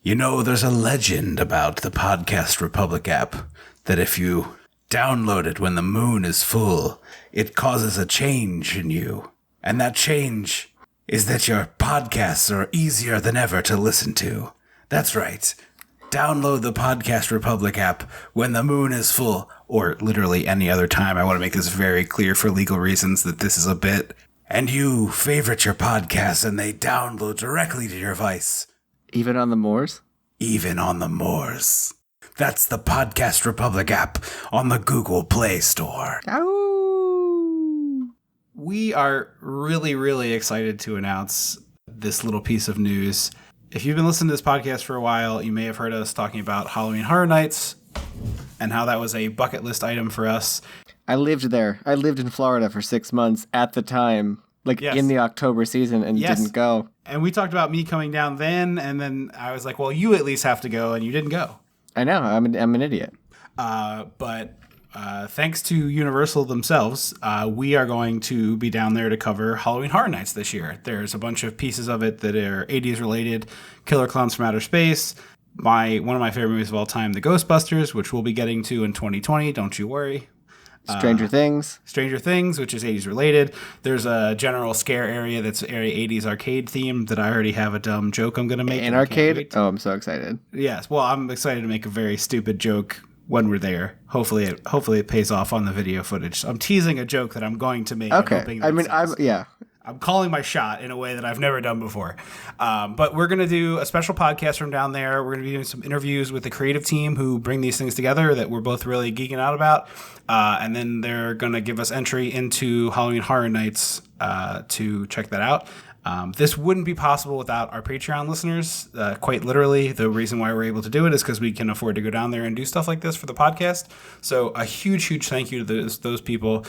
You know, there's a legend about the Podcast Republic app that if you download it when the moon is full, it causes a change in you. And that change is that your podcasts are easier than ever to listen to. That's right. Download the Podcast Republic app when the moon is full, or literally any other time. I want to make this very clear for legal reasons that this is a bit. And you favorite your podcast and they download directly to your device. Even on the moors? Even on the moors. That's the Podcast Republic app on the Google Play Store. Ow! We are really, really excited to announce this little piece of news. If you've been listening to this podcast for a while, you may have heard us talking about Halloween Horror Nights and how that was a bucket list item for us. I lived there. I lived in Florida for 6 months at the time, in the October season, and didn't go. And we talked about me coming down then, and then I was like, well, you at least have to go, and you didn't go. I know. I'm an idiot. But thanks to Universal themselves, we are going to be down there to cover Halloween Horror Nights this year. There's a bunch of pieces of it that are 80s related. Killer Clowns from Outer Space. One of my favorite movies of all time, The Ghostbusters, which we'll be getting to in 2020. Don't you worry. Stranger Things, which is 80s related. There's a general scare area that's area 80s arcade themed that I already have a dumb joke I'm going to make. An arcade? Oh, I'm so excited. Yes. Well, I'm excited to make a very stupid joke when we're there. Hopefully it pays off on the video footage. I'm teasing a joke that I'm going to make. Okay. I'm calling my shot in a way that I've never done before. But we're going to do a special podcast from down there. We're going to be doing some interviews with the creative team who bring these things together that we're both really geeking out about. And then they're going to give us entry into Halloween Horror Nights to check that out. This wouldn't be possible without our Patreon listeners. Quite literally, the reason why we're able to do it is because we can afford to go down there and do stuff like this for the podcast. So a huge, huge thank you to those people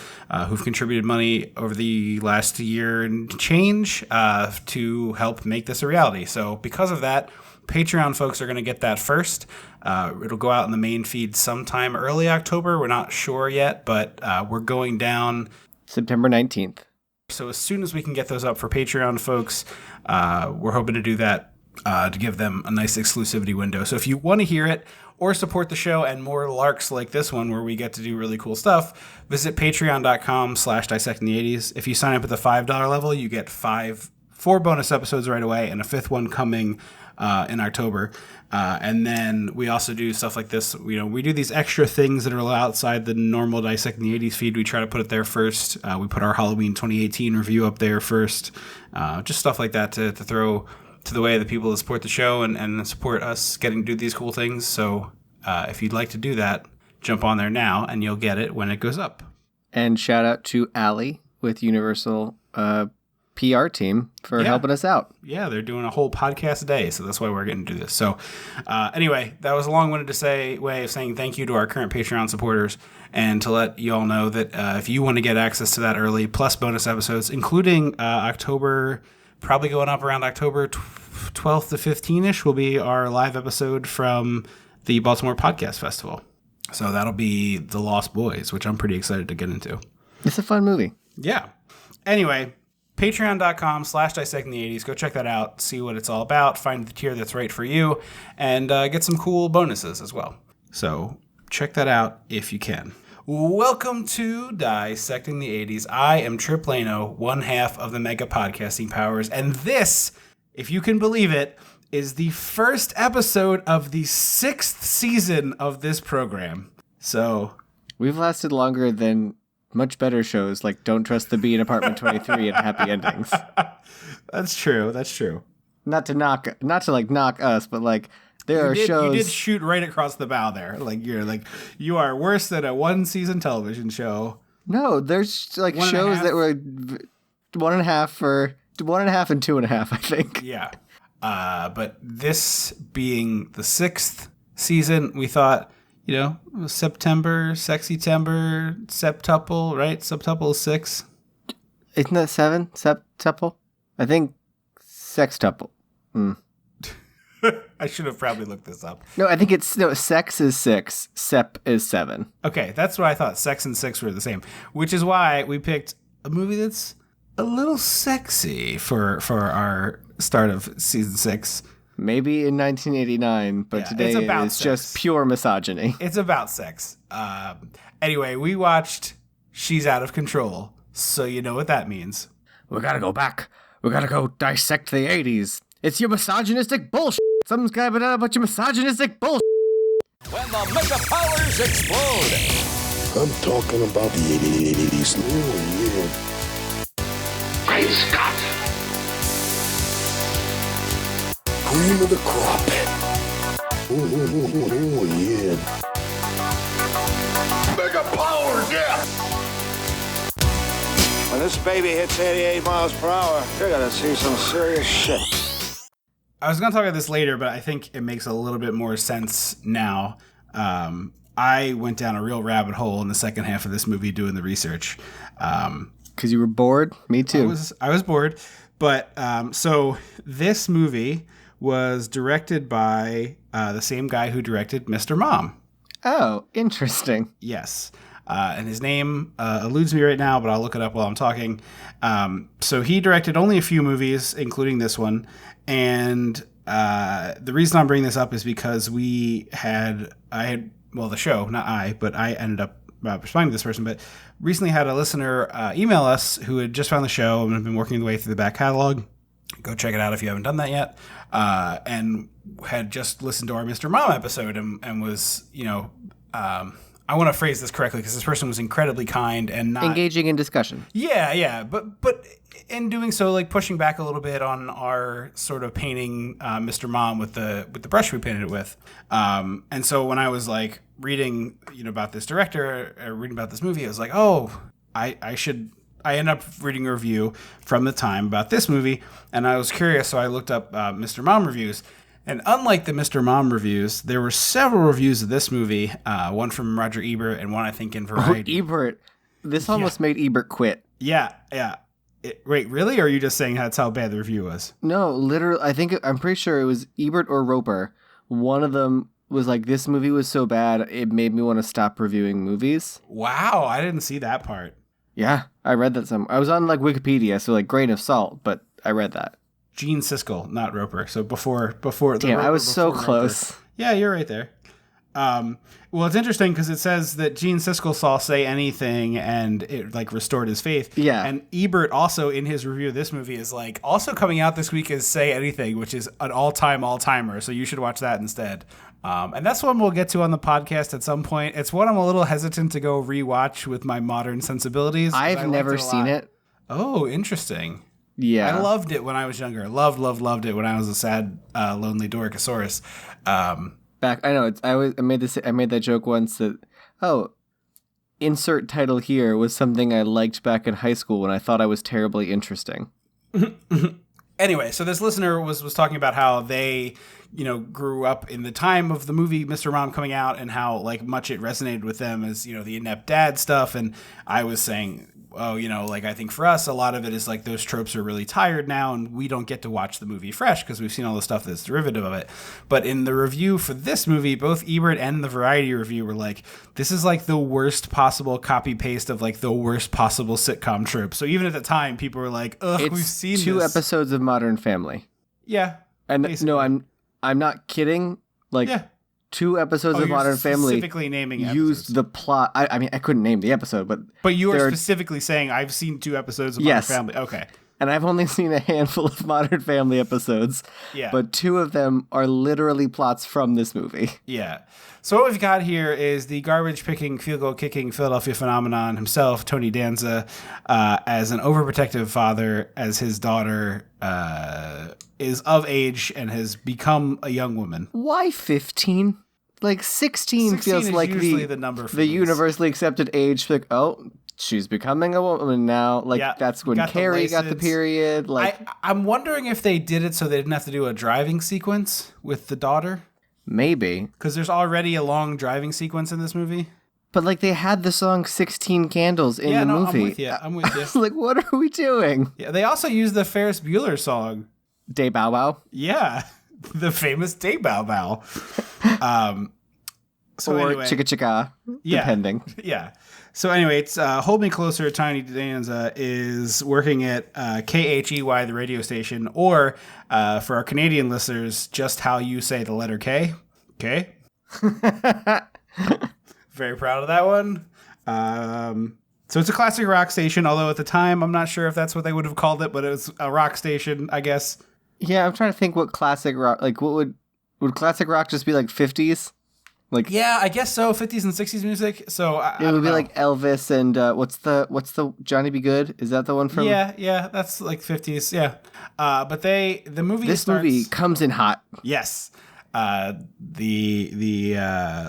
who've contributed money over the last year and change to help make this a reality. So because of that, Patreon folks are going to get that first. It'll go out in the main feed sometime early October. We're not sure yet, but we're going down September 19th. So as soon as we can get those up for Patreon folks, we're hoping to do that to give them a nice exclusivity window. So if you want to hear it or support the show and more larks like this one where we get to do really cool stuff, visit patreon.com/dissectingthe80s. If you sign up at the $5 level, you get 4 bonus episodes right away and a 5th one coming in October. And then we also do stuff like this. We do these extra things that are outside the normal Dissecting the 80s feed. We try to put it there first. We put our Halloween 2018 review up there first. Just stuff like that to throw to the way of the people that support the show and support us getting to do these cool things. So if you'd like to do that, jump on there now and you'll get it when it goes up. And shout out to Allie with Universal PR team for helping us out. Yeah, they're doing a whole podcast a day, so that's why we're getting to do this. So anyway, that was a long-winded way of saying thank you to our current Patreon supporters and to let you all know that if you want to get access to that early, plus bonus episodes, including October, probably going up around October 12th to 15-ish will be our live episode from the Baltimore Podcast Festival. So that'll be The Lost Boys, which I'm pretty excited to get into. It's a fun movie. Yeah. Anyway, patreon.com/dissectingthe80s. Go check that out. See what it's all about. Find the tier that's right for you. And get some cool bonuses as well. So check that out if you can. Welcome to Dissecting the 80s. I am Trip Lano, one half of the Mega Podcasting Powers. And this, if you can believe it, is the first episode of the 6th season of this program. So we've lasted longer than much better shows like Don't Trust the Bee in Apartment 23 and Happy Endings. That's true. Not to knock us, but there are shows. You did shoot right across the bow there. You are worse than a 1-season television show. No, there's shows that were 1.5 and 2.5, I think. Yeah. But this being the 6th season, we thought, September, Sexy-tember, Septuple, right? Septuple is 6. Isn't that 7? Septuple? I think sextuple. I should have probably looked this up. No, I think sex is 6, sep is 7. Okay, that's what I thought. Sex and 6 were the same, which is why we picked a movie that's a little sexy for our start of season 6. Maybe in 1989, but today it's just pure misogyny. It's about sex. Anyway, we watched She's Out of Control, so you know what that means. We gotta go back. We gotta go dissect the 80s. It's your misogynistic bullshit. Something's gotta be done about your misogynistic bullshit. When the mega powers explode. I'm talking about the 80s. Oh, yeah. Great Scott! Cream of the crop. Oh, yeah. Mega powers, yeah! When this baby hits 88 miles per hour, you're gonna see some serious shit. I was going to talk about this later, but I think it makes a little bit more sense now. I went down a real rabbit hole in the second half of this movie doing the research. Because you were bored? Me too. I was bored. But so this movie was directed by the same guy who directed Mr. Mom. Oh, interesting. Yes. And his name eludes me right now, but I'll look it up while I'm talking. So he directed only a few movies, including this one. And the reason I'm bringing this up is because the show, not I, but I ended up responding to this person, but recently had a listener email us who had just found the show and had been working their way through the back catalog. Go check it out if you haven't done that yet. And had just listened to our Mr. Mom episode and was, I want to phrase this correctly because this person was incredibly kind and not engaging in discussion. Yeah, but in doing so, like pushing back a little bit on our sort of painting Mr. Mom with the brush we painted it with. And so when I was like reading, about this director, reading about this movie, I was like, oh, I ended up reading a review from the time about this movie, and I was curious, so I looked up Mr. Mom reviews. And unlike the Mr. Mom reviews, there were several reviews of this movie, one from Roger Ebert and one, I think, in Variety. Oh, Ebert. This almost made Ebert quit. Yeah. Wait, really? Or are you just saying that's how bad the review was? No, literally, I'm pretty sure it was Ebert or Roper. One of them was like, this movie was so bad, it made me want to stop reviewing movies. Wow, I didn't see that part. Yeah, I read that I was on like Wikipedia, so like grain of salt, but I read that. Gene Siskel, not Roper. So before Damn, Roper, I was so close. Roper. Yeah, you're right there. Well, it's interesting because it says that Gene Siskel saw Say Anything and it like restored his faith. Yeah. And Ebert also in his review of this movie is like also coming out this week is Say Anything, which is an all-timer. So you should watch that instead. And that's one we'll get to on the podcast at some point. It's one I'm a little hesitant to go rewatch with my modern sensibilities. I've never seen it. Oh, interesting. Yeah. I loved it when I was younger. Loved it when I was a sad, lonely Doricosaurus. I know I made that joke once that insert title here was something I liked back in high school when I thought I was terribly interesting. Anyway, so this listener was talking about how they, grew up in the time of the movie Mr. Mom coming out and how like much it resonated with them as, the inept dad stuff. And I was saying, I think for us, a lot of it is like those tropes are really tired now and we don't get to watch the movie fresh because we've seen all the stuff that's derivative of it. But in the review for this movie, both Ebert and the Variety review were like, this is like the worst possible copy paste of like the worst possible sitcom trope. So even at the time, people were like, ugh, we've seen this. 2 episodes of Modern Family. Yeah. And basically. No, I'm not kidding. Like, yeah. 2 episodes of Modern Family specifically naming episodes. Used the plot. I mean, I couldn't name the episode, but you were specifically saying I've seen 2 episodes of Modern Family. Okay, and I've only seen a handful of Modern Family episodes. Yeah, but 2 of them are literally plots from this movie. Yeah. So what we've got here is the garbage picking, field goal kicking Philadelphia phenomenon himself, Tony Danza, as an overprotective father, as his daughter is of age and has become a young woman. Why 15? Like 16 feels like the number for the universally accepted age. Like, oh, she's becoming a woman now. Like that's when Carrie got the period. Like I'm wondering if they did it so they didn't have to do a driving sequence with the daughter. Maybe because there's already a long driving sequence in this movie. But like they had the song 16 Candles in the movie. I'm with you. Like, what are we doing? Yeah, they also used the Ferris Bueller song. Day Bow Bow? Yeah, the famous Day Bow Bow. So or anyway, chicka chicka, yeah, depending. Yeah. So anyway, it's Hold Me Closer, Tiny Danza is working at KHEY, the radio station, or for our Canadian listeners, just how you say the letter K. Okay. Very proud of that one. So it's a classic rock station, although at the time, I'm not sure if that's what they would have called it, but it was a rock station, I guess. Yeah, I'm trying to think what classic rock, like what would classic rock just be like 50s? Like, Yeah, I guess so. 50s and 60s music. So I it would don't be know. like Elvis and what's the Johnny Be Good? Is that the one from? Yeah, that's like 50s. Yeah. But the movie This starts, movie comes in hot. Yes. The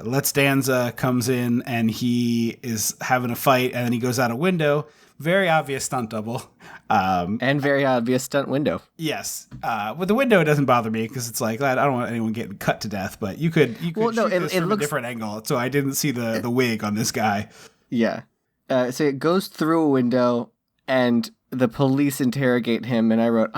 Let's Danza comes in and he is having a fight and then he goes out a window. Very obvious stunt double. And very obvious stunt window. Yes. With the window, it doesn't bother me because it's like, I don't want anyone getting cut to death, but you could Well, no, shoot this it from looks- a different angle. So I didn't see the wig on this guy. Yeah. So it goes through a window and the police interrogate him. And I wrote,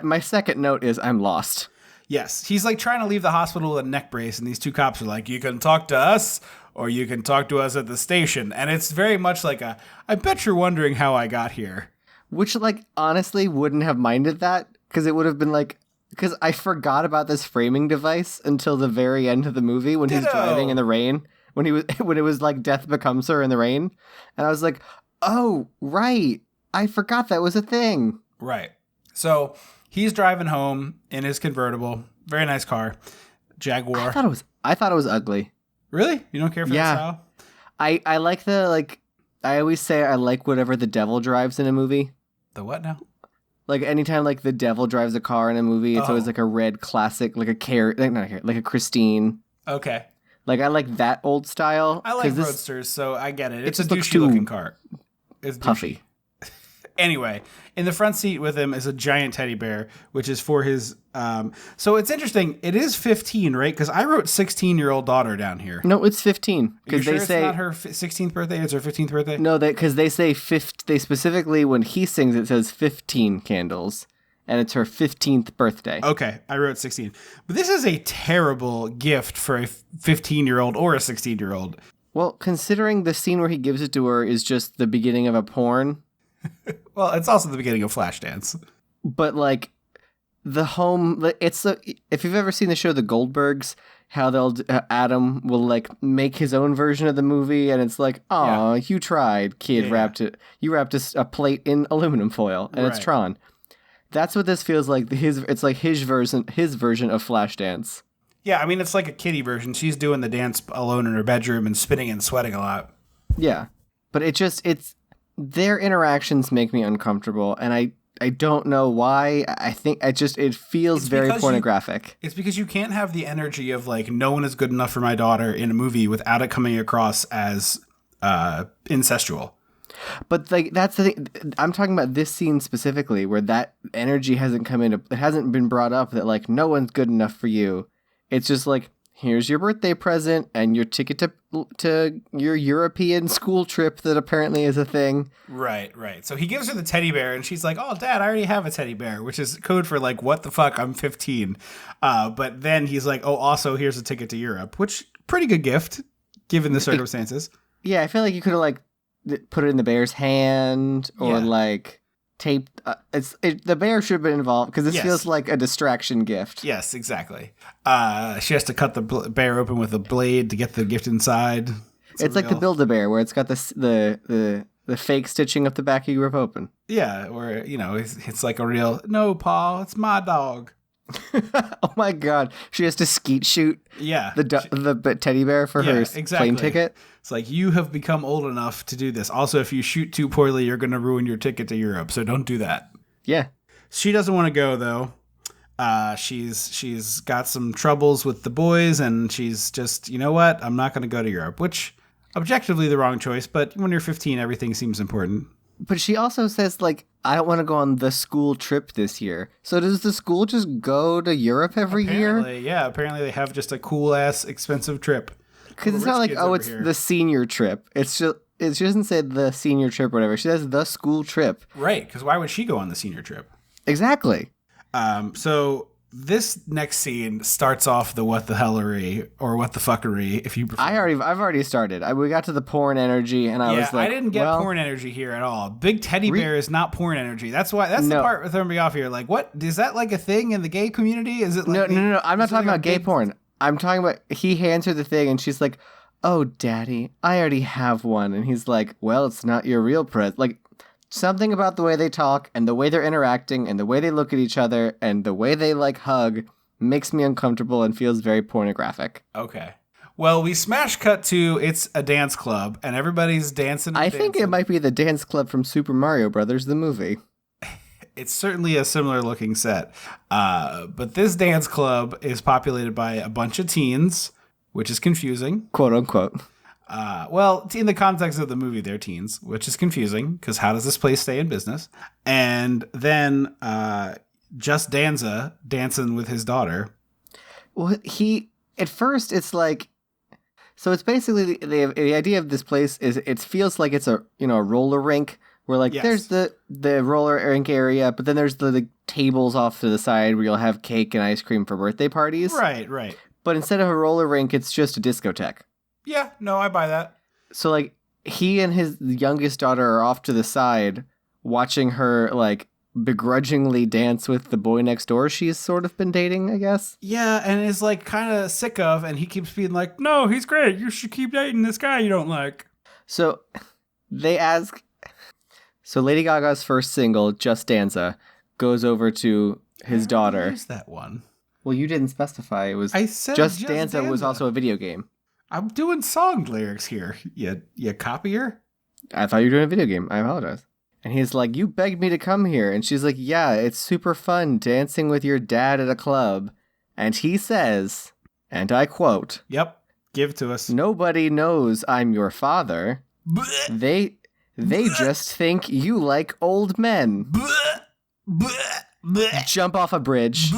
my second note is I'm lost. Yes. He's like trying to leave the hospital with a neck brace. And these two cops are like, you can talk to us or you can talk to us at the station. And it's very much like I bet you're wondering how I got here. Which, like, honestly wouldn't have minded that because it would have been like, because I forgot about this framing device until the very end of the movie when he's Ditto. driving in the rain, when it was like death becomes her in the rain. And I was like, oh, right. I forgot that was a thing. Right. So he's driving home in his convertible. Very nice car. Jaguar. I thought it was ugly. Really? You don't care for Yeah. that style? I like I always say I like whatever the devil drives in a movie. The what now? Like anytime like the devil drives a car in a movie, it's always like a red classic, like like a Christine. Okay. Like I like that old style. I like 'cause this- roadsters, so I get it. it It's a just looks douchey too looking car. It's puffy. douchey. Anyway, in the front seat with him is a giant teddy bear, which is for his. So it's interesting. It is 15, right? Because I wrote 16-year-old daughter down here. No, it's 15 Are you because sure they it's say not her 16th birthday. It's her 15th birthday. no. Because they say they specifically when he sings it says 15 candles, and it's her 15th birthday. Okay, I wrote 16. But this is a terrible gift for a 15-year-old or a 16-year-old. Well, considering the scene where he gives it to her is just the beginning of a porn. Well, it's also the beginning of Flashdance. But like the home, if you've ever seen the show The Goldbergs, how they'll Adam will like make his own version of the movie, and it's like, oh, you tried, kid. You wrapped a plate in aluminum foil, and it's Right. Tron. That's what this feels like. It's like his version of Flashdance. Yeah, I mean, it's like a kiddie version. She's doing the dance alone in her bedroom and spinning and sweating a lot. Yeah, but it's their interactions make me uncomfortable, and I don't know why. I think it feels It's very because pornographic. It's because you can't have the energy of like, no one is good enough for my daughter in a movie without it coming across as incestual. But like that's the thing. I'm talking about this scene specifically, where that energy hasn't come in. It hasn't been brought up that like no one's good enough for you. It's just like, here's your birthday present and your ticket to your European school trip that apparently is a thing. Right. So he gives her the teddy bear and she's like, oh, Dad, I already have a teddy bear, which is code for like, what the fuck? I'm 15. But then he's like, oh, also here's a ticket to Europe, which pretty good gift given the circumstances. Yeah, I feel like you could have like put it in the bear's hand or like taped. The bear should have been involved because this feels like a distraction gift. Yes, exactly. She has to cut the bear open with a blade to get the gift inside. It's like the Build-A-Bear where it's got the fake stitching up the back you rip open. Yeah, or it's like a real, no, Paul, it's my dog. Oh my god, she has to skeet shoot the teddy bear for her plane ticket. It's like, you have become old enough to do this. Also, if you shoot too poorly, you're going to ruin your ticket to Europe, so don't do that. Yeah. She doesn't want to go, though. She's got some troubles with the boys, and she's just, you know what? I'm not going to go to Europe, which objectively the wrong choice, but when you're 15, everything seems important. But she also says, like, I don't want to go on the school trip this year. So does the school just go to Europe every year? Yeah, apparently they have just a cool-ass expensive trip. Because it's not like, oh, it's the senior trip. It's just, she doesn't say the senior trip or whatever. She says the school trip. Right, because why would she go on the senior trip? Exactly. So this next scene starts off the what the hellery or what the fuckery, if you prefer. I've already started. We got to the porn energy, and I was like, I didn't get porn energy here at all. Big teddy bear is not porn energy. That's the part that threw me off here. Like, what is that like a thing in the gay community? Is it like no? I'm not talking about gay porn. I'm talking about he hands her the thing, and she's like, "Oh, daddy, I already have one," and he's like, "Well, it's not your real present." Like. Something about the way they talk and the way they're interacting and the way they look at each other and the way they like hug makes me uncomfortable and feels very pornographic. Okay. Well, we smash cut to it's a dance club and everybody's dancing. I think it might be the dance club from Super Mario Brothers, the movie. It's certainly a similar looking set. But this dance club is populated by a bunch of teens, which is confusing. Quote unquote. Well, in the context of the movie, they're teens, which is confusing because how does this place stay in business? And then just Danza dancing with his daughter. Well, at first it's like, so it's basically the idea of this place is it feels like it's a roller rink where like there's the roller rink area, but then there's the tables off to the side where you'll have cake and ice cream for birthday parties. Right. But instead of a roller rink, it's just a discotheque. Yeah, no, I buy that. So, like, he and his youngest daughter are off to the side watching her, like, begrudgingly dance with the boy next door she's sort of been dating, I guess. Yeah, and is, like, kind of sick of, and he keeps being like, no, he's great. You should keep dating this guy you don't like. So, they ask... So, Lady Gaga's first single, Just Danza, goes over to his daughter. Where's that one? Well, you didn't specify. It was... I said Just Danza was also a video game. I'm doing song lyrics here. You copier? I thought you were doing a video game. I apologize. And he's like, you begged me to come here. And she's like, yeah, it's super fun dancing with your dad at a club. And he says, and I quote, yep, give it to us. Nobody knows I'm your father. They just think you like old men. Jump off a bridge.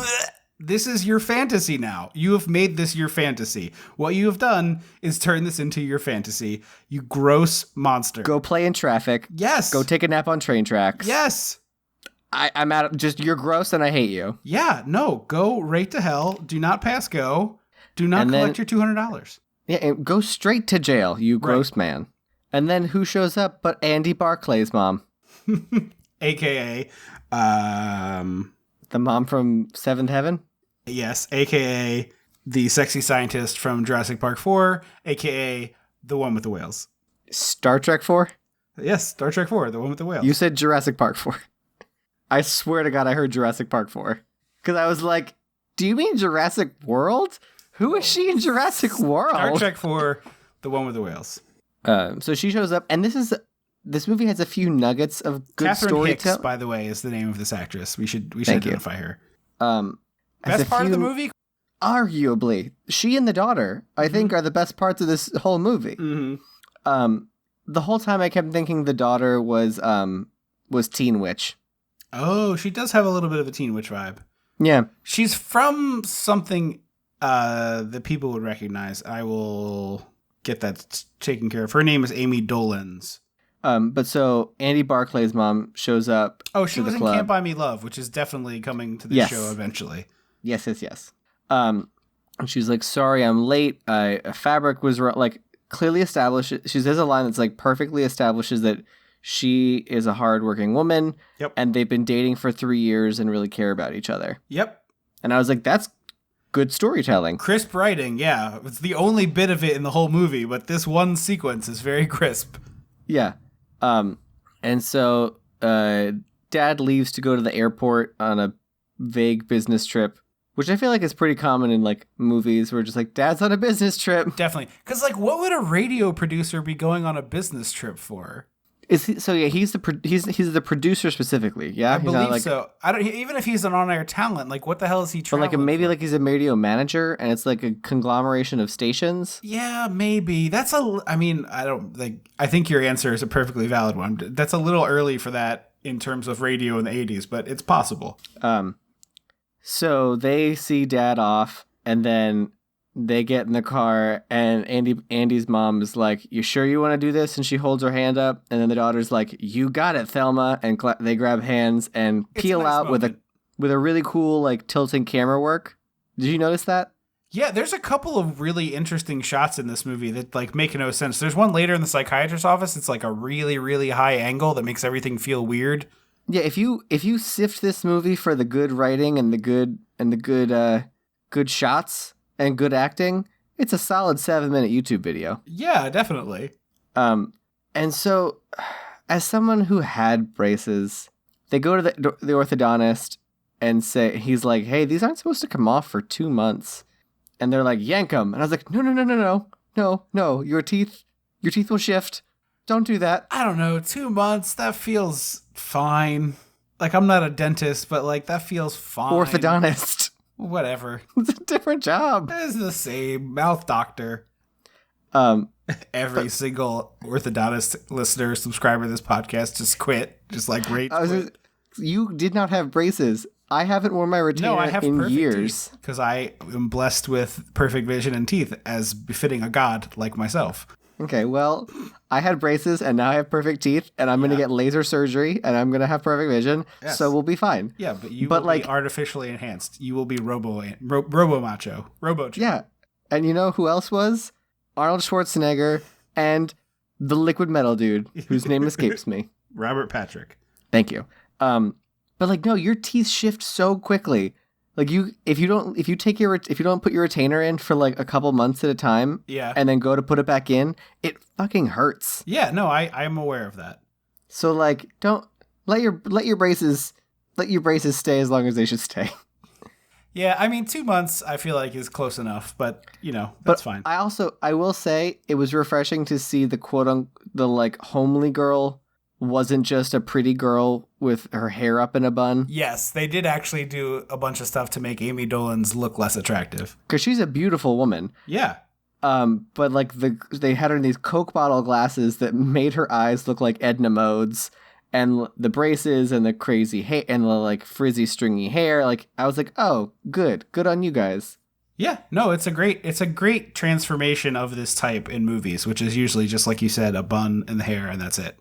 This is your fantasy now. You have made this your fantasy. What you have done is turn this into your fantasy. You gross monster. Go play in traffic. Yes. Go take a nap on train tracks. Yes. I'm out. Just you're gross and I hate you. Yeah. No. Go right to hell. Do not pass go. Do not collect your $200. Yeah. And go straight to jail. You gross man. And then who shows up but Andy Barclay's mom, AKA. The mom from Seventh Heaven? Yes, a.k.a. the sexy scientist from Jurassic Park 4, a.k.a. the one with the whales. Star Trek 4? Yes, Star Trek 4, the one with the whales. You said Jurassic Park 4. I swear to God I heard Jurassic Park 4. Because I was like, do you mean Jurassic World? Who is she in Jurassic World? Star Trek 4, the one with the whales. So she shows up, and this movie has a few nuggets of good Catherine storytelling. Hicks, by the way, is the name of this actress. We should identify her. Best part of the movie? Arguably. She and the daughter, I think, are the best parts of this whole movie. Mm-hmm. The whole time I kept thinking the daughter was Teen Witch. Oh, she does have a little bit of a Teen Witch vibe. Yeah. She's from something that people would recognize. I will get that taken care of. Her name is Amy Dolenz. But so Andy Barclay's mom shows up. Oh, she was in club. Can't Buy Me Love, which is definitely coming to the show eventually. Yes. And she's like, sorry, I'm late. A fabric was like clearly established. She says a line that's like perfectly establishes that she is a hardworking woman. Yep. And they've been dating for 3 years and really care about each other. Yep. And I was like, that's good storytelling. Crisp writing, yeah. It's the only bit of it in the whole movie, but this one sequence is very crisp. Yeah. And so Dad leaves to go to the airport on a vague business trip, which I feel like is pretty common in like movies where just like Dad's on a business trip. Definitely. Because like what would a radio producer be going on a business trip for? Is he, so yeah, he's the producer specifically. Yeah, I believe so. I don't. Even if he's an on-air talent, like what the hell is he But traveling? maybe like he's a radio manager, and it's like a conglomeration of stations. Yeah, maybe. I mean, I don't think. I think your answer is a perfectly valid one. That's a little early for that in terms of radio in the 80s, but it's possible. So they see Dad off, and then they get in the car, and Andy's mom is like, "You sure you want to do this?" And she holds her hand up, and then the daughter's like, "You got it, Thelma." And they grab hands and peel out with with a really cool like tilting camera work. Did you notice that? Yeah, there's a couple of really interesting shots in this movie that like make no sense. There's one later in the psychiatrist's office. It's like a really, really high angle that makes everything feel weird. Yeah, if you sift this movie for the good writing and the good shots and good acting, it's a solid 7-minute YouTube video. Yeah, definitely. And so, as someone who had braces, they go to the orthodontist and say, he's like, hey, these aren't supposed to come off for 2 months. And they're like, yank them. And I was like, no, your teeth will shift. Don't do that. I don't know, 2 months, that feels fine. Like, I'm not a dentist, but like, that feels fine. Orthodontist. Whatever. It's a different job. It's the same. Mouth doctor. Every single orthodontist listener, subscriber to this podcast just quit. Just like rate. You did not have braces. I haven't worn my retainer in years. Because I am blessed with perfect vision and teeth as befitting a god like myself. Okay, well, I had braces and now I have perfect teeth and I'm going to get laser surgery and I'm going to have perfect vision. Yes. So we'll be fine. Yeah, but you will be artificially enhanced. You will be robo macho. Yeah. And you know who else was? Arnold Schwarzenegger and the liquid metal dude whose name escapes me. Robert Patrick. Thank you. But like, no, your teeth shift so quickly. Like if you don't put your retainer in for like a couple months at a time, and then go to put it back in, it fucking hurts. Yeah, no, I'm aware of that. So like, don't let your braces stay as long as they should stay. Yeah, I mean 2 months I feel like is close enough, but that's fine. I will say it was refreshing to see the the like homely girl wasn't just a pretty girl with her hair up in a bun. Yes, they did actually do a bunch of stuff to make Amy Dolenz look less attractive. Because she's a beautiful woman. Yeah. But like they had her in these Coke bottle glasses that made her eyes look like Edna Mode's, and the braces and the crazy hair and the like frizzy stringy hair. Like I was like, oh, good on you guys. Yeah, no, it's a great transformation of this type in movies, which is usually just like you said, a bun and the hair, and that's it.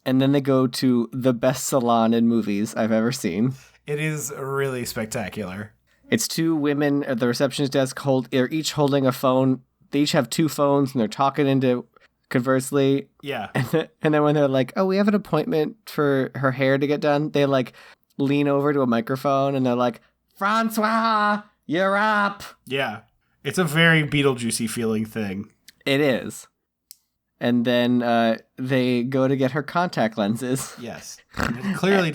And then they go to the best salon in movies I've ever seen. It is really spectacular. It's two women at the receptionist desk. They're each holding a phone. They each have two phones, and they're talking into conversely. Yeah. And then when they're like, "Oh, we have an appointment for her hair to get done," they like lean over to a microphone, and they're like, "Francois, you're up." Yeah. It's a very Beetlejuicy feeling thing. It is. And then they go to get her contact lenses. Yes. She clearly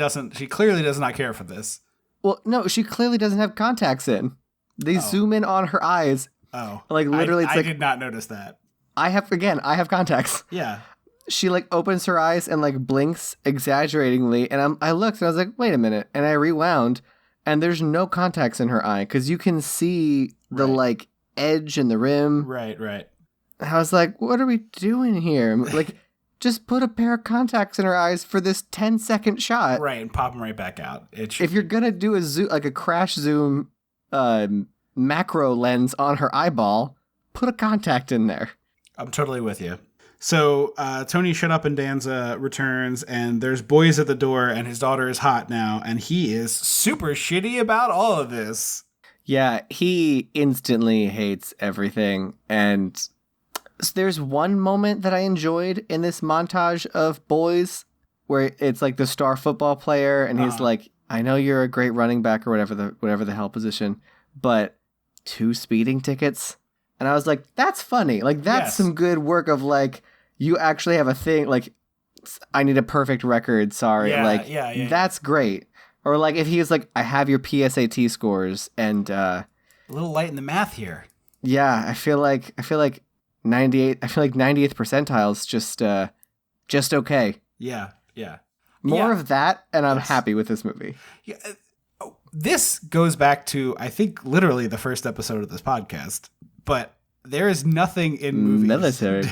does not care for this. Well, no, she clearly doesn't have contacts in. They zoom in on her eyes. Oh. Like literally I did not notice that. I have contacts. Yeah. She like opens her eyes and like blinks exaggeratingly, and I looked and I was like, wait a minute, and I rewound, and there's no contacts in her eye because you can see the like edge and the rim. Right. I was like, what are we doing here? Like, just put a pair of contacts in her eyes for this 10-second shot. Right, and pop them right back out. If you're going to do a zoom, like a crash zoom macro lens on her eyeball, put a contact in there. I'm totally with you. So Tony Shut Up and Danza returns, and there's boys at the door, and his daughter is hot now, and he is super shitty about all of this. Yeah, he instantly hates everything, and there's one moment that I enjoyed in this montage of boys where it's like the star football player and he's like, I know you're a great running back or whatever the hell position, but 2 speeding tickets. And I was like, that's funny. Like that's some good work of like, you actually have a thing. Like I need a perfect record. Sorry. Yeah. That's great. Or like if he was like, I have your PSAT scores and, a little light in the math here. Yeah. I feel like 98. I feel like 90th percentile is just okay. Yeah. More of that, and I'm happy with this movie. Yeah. This goes back to, I think, literally the first episode of this podcast. But there is nothing in movies. Military.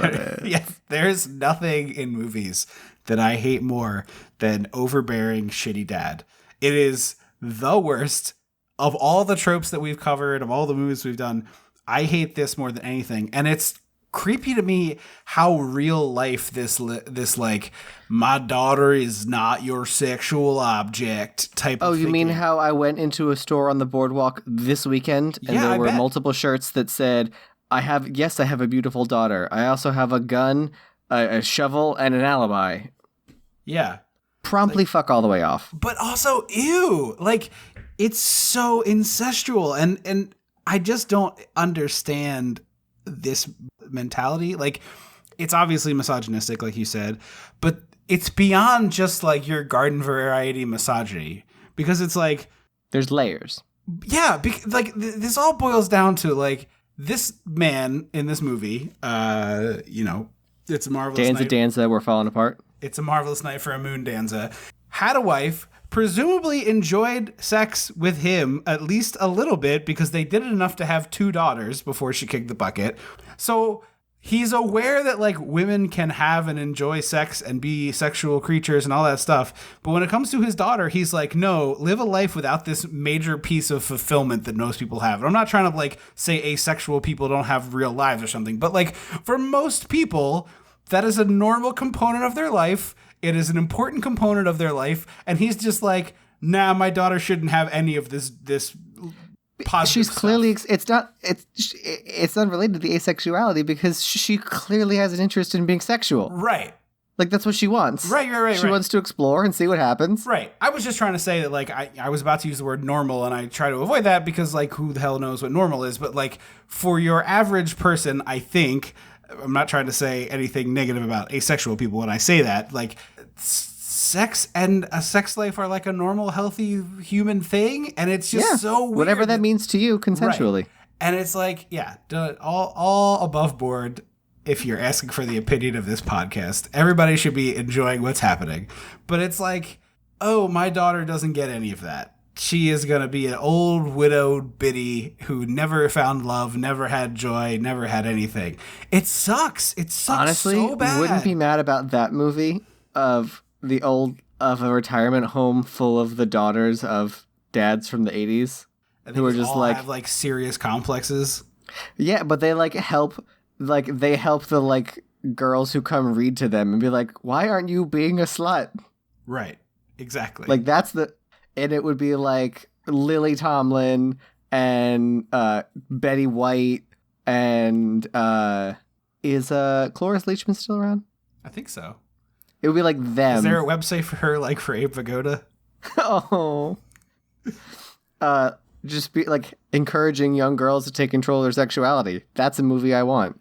Yes, there's nothing in movies that I hate more than overbearing, shitty dad. It is the worst of all the tropes that we've covered, of all the movies we've done. I hate this more than anything, and it's creepy to me how real life this like my daughter is not your sexual object type of you mean thinking. how I went into a store on the boardwalk this weekend and Yeah, there I were bet. multiple shirts that said, I have a beautiful daughter. I also have a gun, a shovel, and an alibi. Yeah. Promptly fuck all the way off. But also, ew, like it's so incestual, and I just don't understand this mentality. Like, it's obviously misogynistic, like you said, but it's beyond just like your garden variety misogyny, because it's like there's layers. Yeah, this all boils down to like this man in this movie. It's a marvelous Danza, we're falling apart. It's a marvelous night for a moon, Danza. Had a wife, presumably enjoyed sex with him at least a little bit because they did it enough to have 2 daughters before she kicked the bucket. So he's aware that like women can have and enjoy sex and be sexual creatures and all that stuff. But when it comes to his daughter, he's like, no, live a life without this major piece of fulfillment that most people have. And I'm not trying to like say asexual people don't have real lives or something, but like for most people, that is a normal component of their life. It is an important component of their life. And he's just like, nah, my daughter shouldn't have any of this positive She's stuff. clearly, it's not related to the asexuality because she clearly has an interest in being sexual. Right. Like, that's what she wants. Right. She wants to explore and see what happens. Right. I was just trying to say that, like, I was about to use the word normal, and I try to avoid that because, like, who the hell knows what normal is? But, like, for your average person, I think, I'm not trying to say anything negative about asexual people when I say that, like, sex and a sex life are like a normal, healthy human thing, and it's just so weird. Whatever that means to you consensually. Right. And it's like, yeah, all above board. If you're asking for the opinion of this podcast, everybody should be enjoying what's happening. But it's like, oh, my daughter doesn't get any of that. She is going to be an old widowed biddy who never found love, never had joy, never had anything. It sucks. It sucks. Honestly, so bad. wouldn't be mad about that movie of a retirement home full of the daughters of dads from the 80s who are just like have like serious complexes. Yeah, but they like help the like girls who come read to them and be like, why aren't you being a slut? Right. Exactly. Like and it would be like Lily Tomlin and Betty White and is Cloris Leachman still around? I think so. It would be like them. Is there a website for her, like for Abe Vigoda? Oh. Just be like encouraging young girls to take control of their sexuality. That's a movie I want.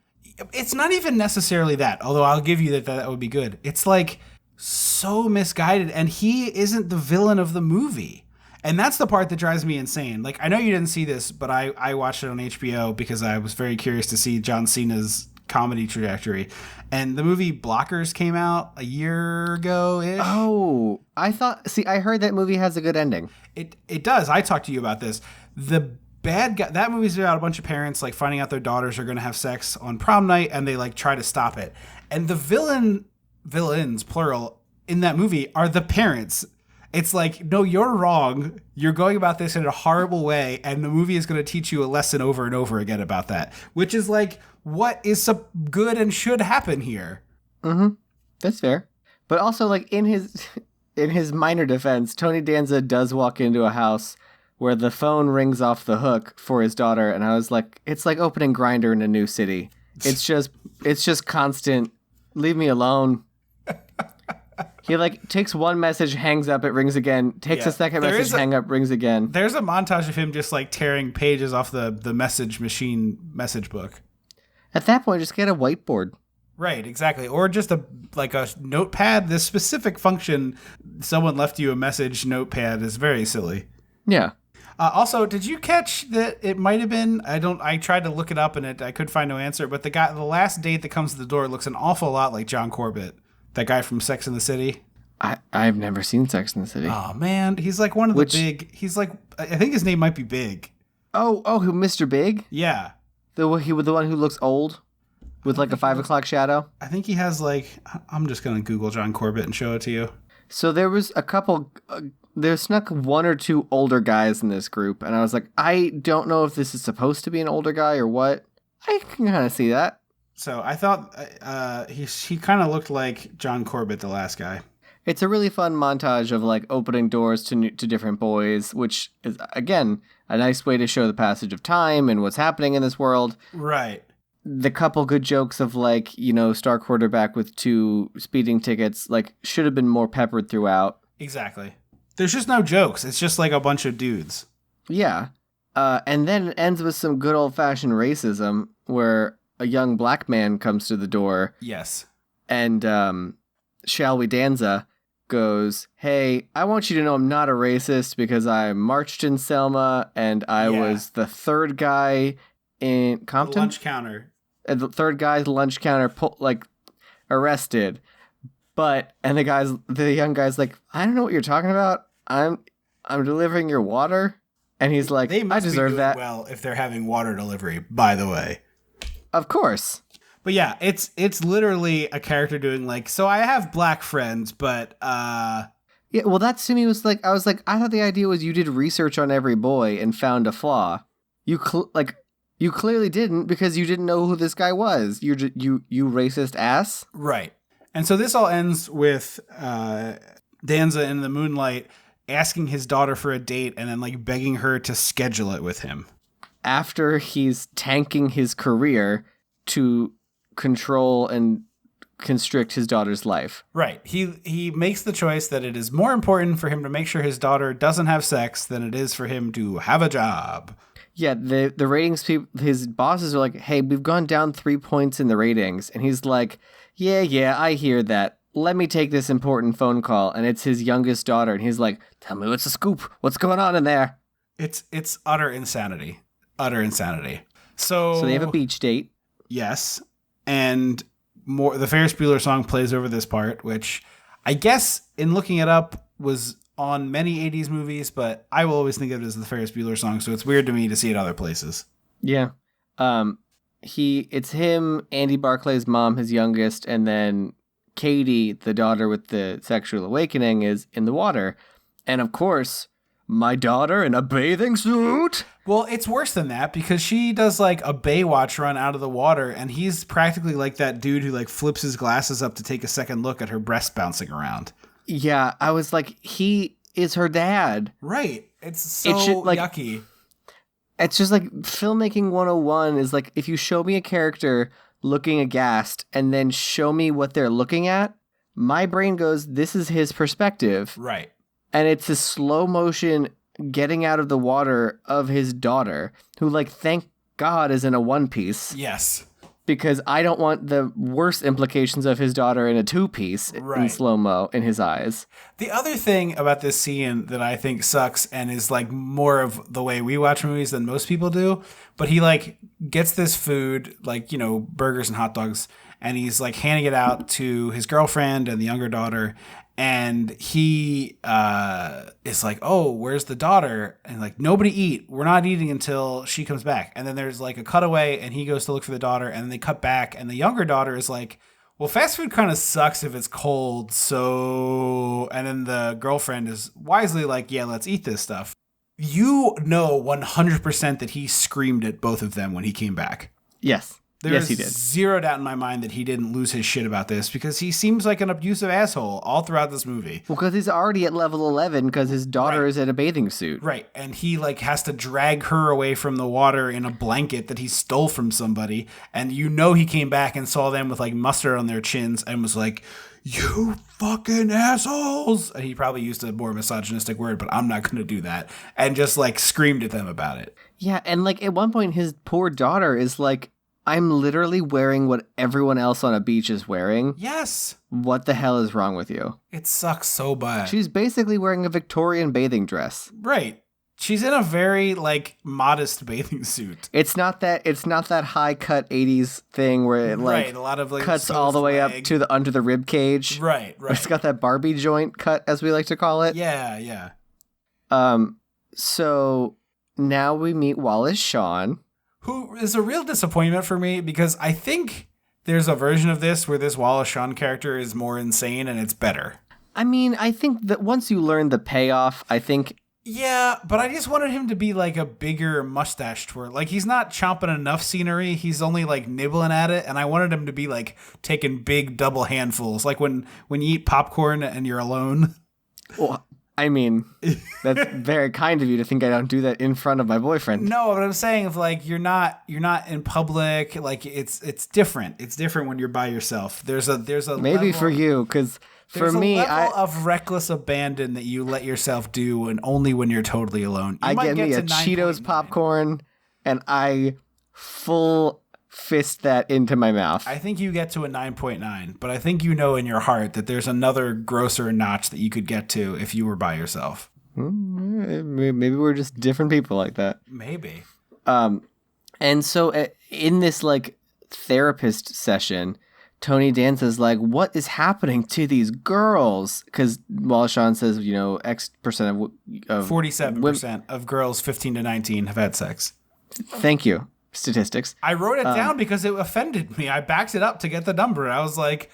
It's not even necessarily that, although I'll give you that would be good. It's like so misguided, and he isn't the villain of the movie. And that's the part that drives me insane. Like, I know you didn't see this, but I watched it on HBO because I was very curious to see John Cena's comedy trajectory. And the movie Blockers came out a year ago-ish. Oh, I heard that movie has a good ending. It does. I talked to you about this. The bad guy, that movie's about a bunch of parents like finding out their daughters are going to have sex on prom night, and they like try to stop it. And the villains, plural, in that movie are the parents. It's like, no, you're wrong. You're going about this in a horrible way, and the movie is going to teach you a lesson over and over again about that, which is like what is so good and should happen here. Mm-hmm. That's fair. But also, like, in his minor defense, Tony Danza does walk into a house where the phone rings off the hook for his daughter, and I was like, it's like opening Grindr in a new city. It's just constant, leave me alone. He like takes one message, hangs up, it rings again, takes a second message, hang up, rings again. There's a montage of him just like tearing pages off the message machine message book. At that point, just get a whiteboard. Right, exactly. Or just a notepad. This specific function, someone left you a message notepad, is very silly. Yeah. Also, did you catch that it might have been, I tried to look it up and I could find no answer, but the last date that comes to the door looks an awful lot like John Corbett. That guy from Sex and the City. I've never seen Sex and the City. Oh man, he's like one of the big, he's like, I think his name might be Big. Oh, who, Mr. Big? Yeah. The one who looks old with like a 5 o'clock shadow? I think he has like, I'm just going to Google John Corbett and show it to you. So there was a couple, there snuck 1 or 2 older guys in this group, and I was like, I don't know if this is supposed to be an older guy or what. I can kind of see that. So I thought he kind of looked like John Corbett, the last guy. It's a really fun montage of like opening doors to different boys, which is again a nice way to show the passage of time and what's happening in this world. Right. The couple good jokes of like, you know, star quarterback with 2 speeding tickets like should have been more peppered throughout. Exactly. There's just no jokes. It's just like a bunch of dudes. Yeah. And then it ends with some good old fashioned racism where a young black man comes to the door. Yes. And Shall We Danza goes, hey, I want you to know I'm not a racist because I marched in Selma and I was the 3rd guy in Compton. The lunch counter. The 3rd guy's lunch counter, arrested. But, and the young guy's like, I don't know what you're talking about. I'm delivering your water. And he's like, They must I deserve be doing that. well if they're having water delivery, by the way. Of course. But yeah, it's literally a character doing like, so I have black friends, but Yeah, well, that to me was like, I thought the idea was you did research on every boy and found a flaw. You clearly didn't because you didn't know who this guy was. You racist ass. Right. And so this all ends with Danza in the moonlight asking his daughter for a date and then like begging her to schedule it with him. After he's tanking his career to control and constrict his daughter's life. Right. He makes the choice that it is more important for him to make sure his daughter doesn't have sex than it is for him to have a job. Yeah, the ratings people, his bosses are like, hey, we've gone down 3 points in the ratings. And he's like, yeah, I hear that. Let me take this important phone call. And it's his youngest daughter. And he's like, tell me what's the scoop? What's going on in there? It's utter insanity. Utter insanity. So they have a beach date. Yes. And the Ferris Bueller song plays over this part, which I guess in looking it up was on many 80s movies, but I will always think of it as the Ferris Bueller song. So it's weird to me to see it other places. Yeah. It's him, Andy Barclay's mom, his youngest, and then Katie, the daughter with the sexual awakening, is in the water. And of course, my daughter in a bathing suit. Well, it's worse than that because she does like a Baywatch run out of the water and he's practically like that dude who like flips his glasses up to take a second look at her breast bouncing around. Yeah, I was like, he is her dad. Right. It's so yucky. It's just like filmmaking 101 is like, if you show me a character looking aghast and then show me what they're looking at, my brain goes, this is his perspective. Right. And it's a slow motion getting out of the water of his daughter, who, like, thank God is in a one piece. Yes. Because I don't want the worst implications of his daughter in a 2-piece in slow-mo in his eyes. The other thing about this scene that I think sucks and is like more of the way we watch movies than most people do, but he like gets this food, like, you know, burgers and hot dogs, and he's like handing it out to his girlfriend and the younger daughter. And he is like, oh, where's the daughter? And like, nobody eat. We're not eating until she comes back. And then there's like a cutaway and he goes to look for the daughter and then they cut back. And the younger daughter is like, well, fast food kind of sucks if it's cold. So, and then the girlfriend is wisely like, yeah, let's eat this stuff. You know 100% that he screamed at both of them when he came back. Yes. There's he did. Zero doubt in my mind that he didn't lose his shit about this because he seems like an abusive asshole all throughout this movie. Well, because he's already at level 11 because his daughter is in a bathing suit. Right. And he like has to drag her away from the water in a blanket that he stole from somebody. And you know he came back and saw them with like mustard on their chins and was like, you fucking assholes. And he probably used a more misogynistic word, but I'm not going to do that. And just like screamed at them about it. Yeah. And like at one point his poor daughter is like, I'm literally wearing what everyone else on a beach is wearing. Yes. What the hell is wrong with you? It sucks so bad. She's basically wearing a Victorian bathing dress. Right. She's in a very like modest bathing suit. It's not that high cut 80s thing where it like, a lot of, like, cuts all the way up to the under the rib cage. Right. It's got that Barbie joint cut, as we like to call it. Yeah. So now we meet Wallace Shawn, who is a real disappointment for me because I think there's a version of this where this Wallace Shawn character is more insane and it's better. I mean, I think that once you learn the payoff, I think Yeah, but I just wanted him to be like a bigger mustache twirl. Like he's not chomping enough scenery. He's only like nibbling at it, and I wanted him to be like taking big double handfuls, like when you eat popcorn and you're alone. Well, I mean, that's very kind of you to think I don't do that in front of my boyfriend. No, but I'm saying if like you're not in public, like it's different. It's different when you're by yourself. There's a Maybe level, for you, because for there's me, a level of reckless abandon that you let yourself do, and only when you're totally alone. I get me a to Cheetos 9.9. popcorn, and I full fist that into my mouth. I think you get to a 9.9, but I think you know in your heart that there's another grosser notch that you could get to if you were by yourself. Maybe we're just different people like that. Maybe. And so in this like therapist session, Tony Danza's like, what is happening to these girls? Because Wallace Shawn says, X percent of 47% of girls 15 to 19 have had sex. Thank you. Statistics. I wrote it down because it offended me. I backed it up to get the number. I was like,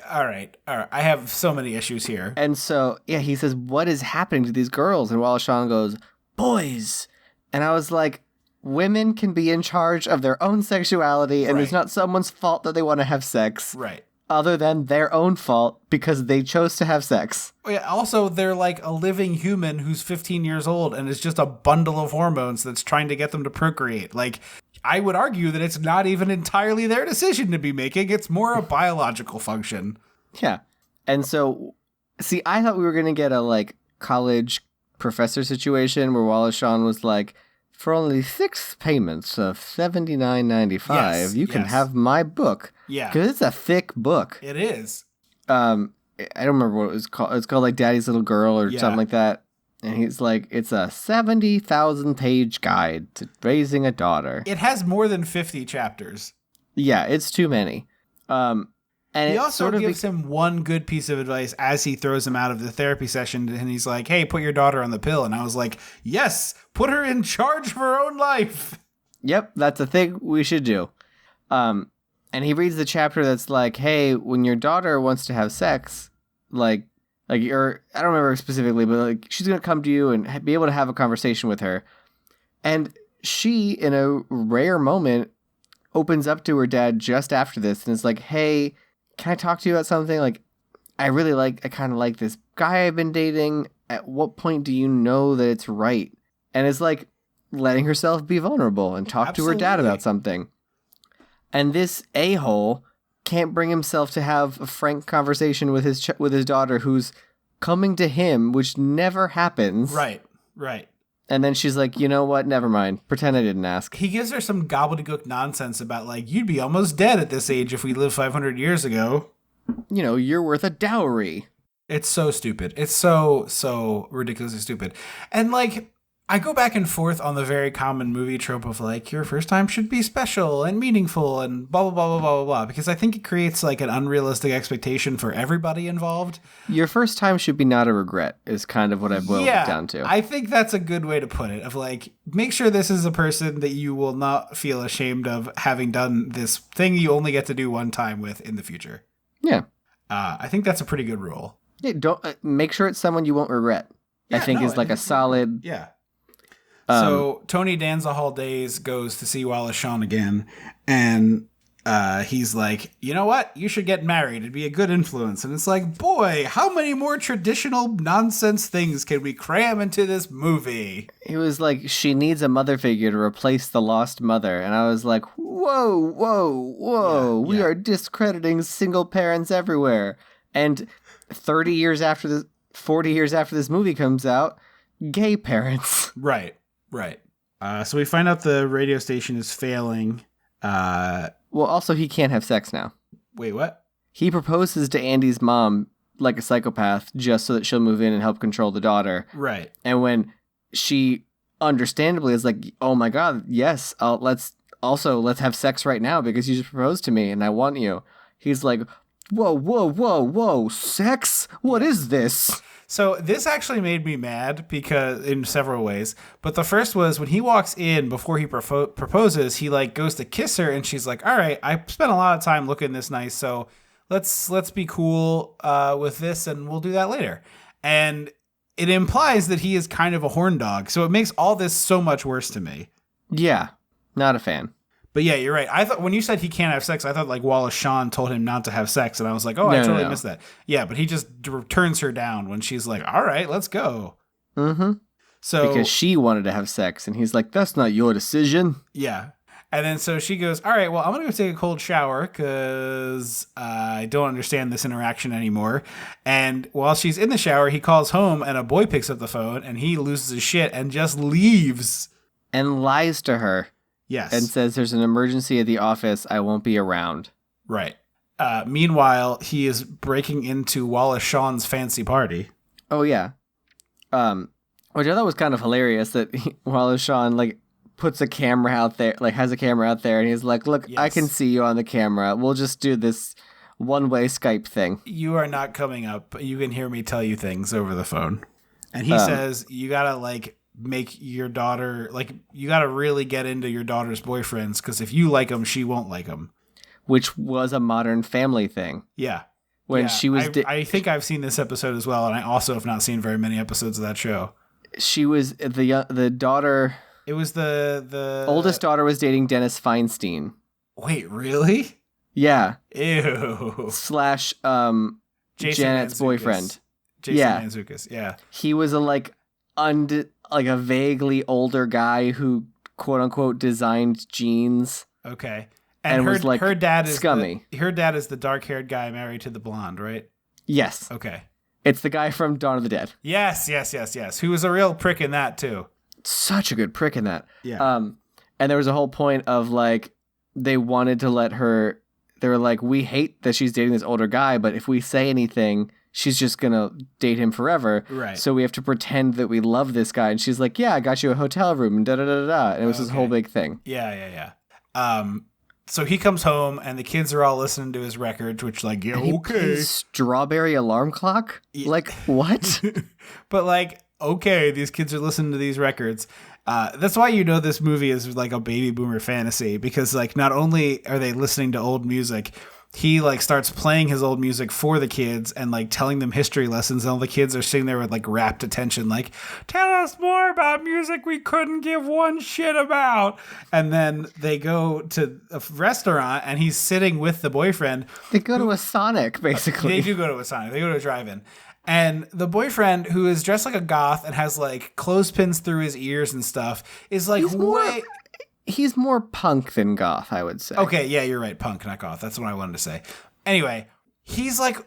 all right. I have so many issues here. And so, yeah, he says, what is happening to these girls? And Wallace Shawn goes, boys. And I was like, women can be in charge of their own sexuality, and Right. it's not someone's fault that they want to have sex. Right. Other than their own fault because they chose to have sex. Yeah, also, they're like a living human who's 15 years old and is just a bundle of hormones that's trying to get them to procreate. Like, I would argue that it's not even entirely their decision to be making. It's more a biological function. Yeah. And so, see, I thought we were going to get a, like, college professor situation where Wallace Shawn was like, for only 6 payments of $79.95, Yes, you can yes. have my book. Yeah. Because it's a thick book. It is. I don't remember what it was called. It's called, like, Daddy's Little Girl or Yeah. something like that. And he's like, it's a 70,000 page guide to raising a daughter. It has more than 50 chapters. Yeah, it's too many. And He it also sort of gives him one good piece of advice as he throws him out of the therapy session, and he's like, hey, put your daughter on the pill. And I was like, yes, put her in charge of her own life. Yep, that's a thing we should do. And he reads the chapter that's like, hey, when your daughter wants to have sex, like or I don't remember specifically, but like she's gonna come to you and be able to have a conversation with her. And she, in a rare moment, opens up to her dad just after this and is like, hey, can I talk to you about something? Like, I kind of like this guy I've been dating. At what point do you know that it's right? And it's like letting herself be vulnerable and talk to her dad Absolutely. about something. And this a-hole can't bring himself to have a frank conversation with his daughter who's coming to him, which never happens. Right. And then she's like, you know what? Never mind. Pretend I didn't ask. He gives her some gobbledygook nonsense about, like, you'd be almost dead at this age if we lived 500 years ago. You're worth a dowry. It's so stupid. It's so ridiculously stupid. And, like, I go back and forth on the very common movie trope of, like, your first time should be special and meaningful and blah, blah, blah, blah, blah, blah, blah. Because I think it creates, like, an unrealistic expectation for everybody involved. Your first time should be not a regret is kind of what I boiled it down to. I think that's a good way to put it. Of, like, make sure this is a person that you will not feel ashamed of having done this thing you only get to do one time with in the future. Yeah. I think that's a pretty good rule. Yeah, don't make sure it's someone you won't regret. I think is like a solid. Yeah. So Tony Danza Hall Days goes to see Wallace Shawn again, and he's like, you know what? You should get married. It'd be a good influence. And it's like, boy, how many more traditional nonsense things can we cram into this movie? He was like, she needs a mother figure to replace the lost mother. And I was like, whoa. We are discrediting single parents everywhere. And 40 years after this movie comes out, gay parents. Right. So we find out the radio station is failing. Well, also, he can't have sex now. Wait, what? He proposes to Andy's mom like a psychopath just so that she'll move in and help control the daughter. Right. And when she understandably is like, oh my God, yes, let's have sex right now because you just proposed to me and I want you. He's like, whoa, sex? What is this? So this actually made me mad because in several ways. But the first was when he walks in before he proposes, he like goes to kiss her and she's like, all right, I spent a lot of time looking this nice. So let's be cool with this and we'll do that later. And it implies that he is kind of a horn dog. So it makes all this so much worse to me. Yeah, not a fan. But yeah, you're right. I thought when you said he can't have sex, I thought like Wallace Shawn told him not to have sex. And I was like, oh, I totally missed that. Yeah, but he just turns her down when she's like, all right, let's go. Mm-hmm. So because she wanted to have sex. And he's like, that's not your decision. Yeah. And then so she goes, all right, well, I'm going to go take a cold shower because I don't understand this interaction anymore. And while she's in the shower, he calls home and a boy picks up the phone and he loses his shit and just leaves. And lies to her. Yes. And says there's an emergency at the office. I won't be around. Right. Meanwhile, he is breaking into Wallace Shawn's fancy party. Oh, yeah. Which I thought was kind of hilarious that Wallace Shawn, like, puts a camera out there, like has a camera out there, and he's like, look, yes. I can see you on the camera. We'll just do this one-way Skype thing. You are not coming up. You can hear me tell you things over the phone. And he says, you gotta like make your daughter, like you gotta really get into your daughter's boyfriends, because if you like them, she won't like them. Which was a Modern Family thing. Yeah. When she was... I think I've seen this episode as well, and I also have not seen very many episodes of that show. She was the daughter... It was the oldest daughter was dating Dennis Feinstein. Wait, really? Yeah. Ew. / Janet's boyfriend. Jason Mantzoukas. Yeah. He was a a vaguely older guy who quote unquote designed jeans. Okay. And her dad is scummy. Her dad is the dark-haired guy married to the blonde, right? Yes. Okay. It's the guy from Dawn of the Dead. Yes. Who was a real prick in that too. Such a good prick in that. Yeah. And there was a whole point of like they wanted to let her. They were like, we hate that she's dating this older guy, but if we say anything, she's just gonna date him forever. Right. So we have to pretend that we love this guy. And she's like, yeah, I got you a hotel room and da da da da. And it was this whole big thing. Yeah. So he comes home and the kids are all listening to his records, which like, yeah, and okay. Strawberry Alarm Clock? Yeah. Like, what? But like, okay, these kids are listening to these records. That's why you know this movie is like a baby boomer fantasy, because like not only are they listening to old music, he like starts playing his old music for the kids and like telling them history lessons, and all the kids are sitting there with like rapt attention, like, tell us more about music we couldn't give one shit about. And then they go to a restaurant and he's sitting with the boyfriend. They go to a Sonic, basically. They do go to a Sonic. They go to a drive-in. And the boyfriend, who is dressed like a goth and has like clothespins through his ears and stuff, is like he's more punk than goth, I would say. Okay, yeah, you're right. Punk, not goth. That's what I wanted to say. Anyway, he's like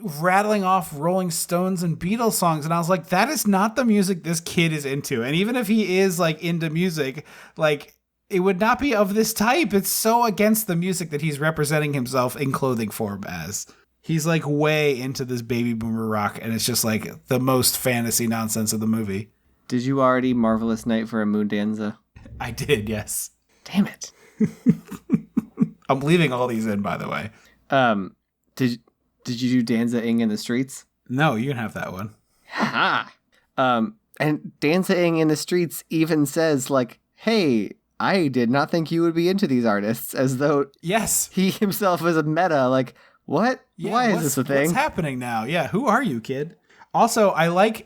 rattling off Rolling Stones and Beatles songs, and I was like, that is not the music this kid is into. And even if he is like into music, like it would not be of this type. It's so against the music that he's representing himself in clothing form as. He's like way into this baby boomer rock, and it's just like the most fantasy nonsense of the movie. Did you already Marvelous Night for a Moon Danza? I did, yes. Damn it. I'm leaving all these in, by the way. Did you do Danza Ing in the Streets? No, you can have that one. Ha! And Danza Ing in the Streets even says like, hey, I did not think you would be into these artists, as though yes, he himself is a meta, like, what? Yeah, why is this a thing? What's happening now? Yeah, who are you, kid? Also, I like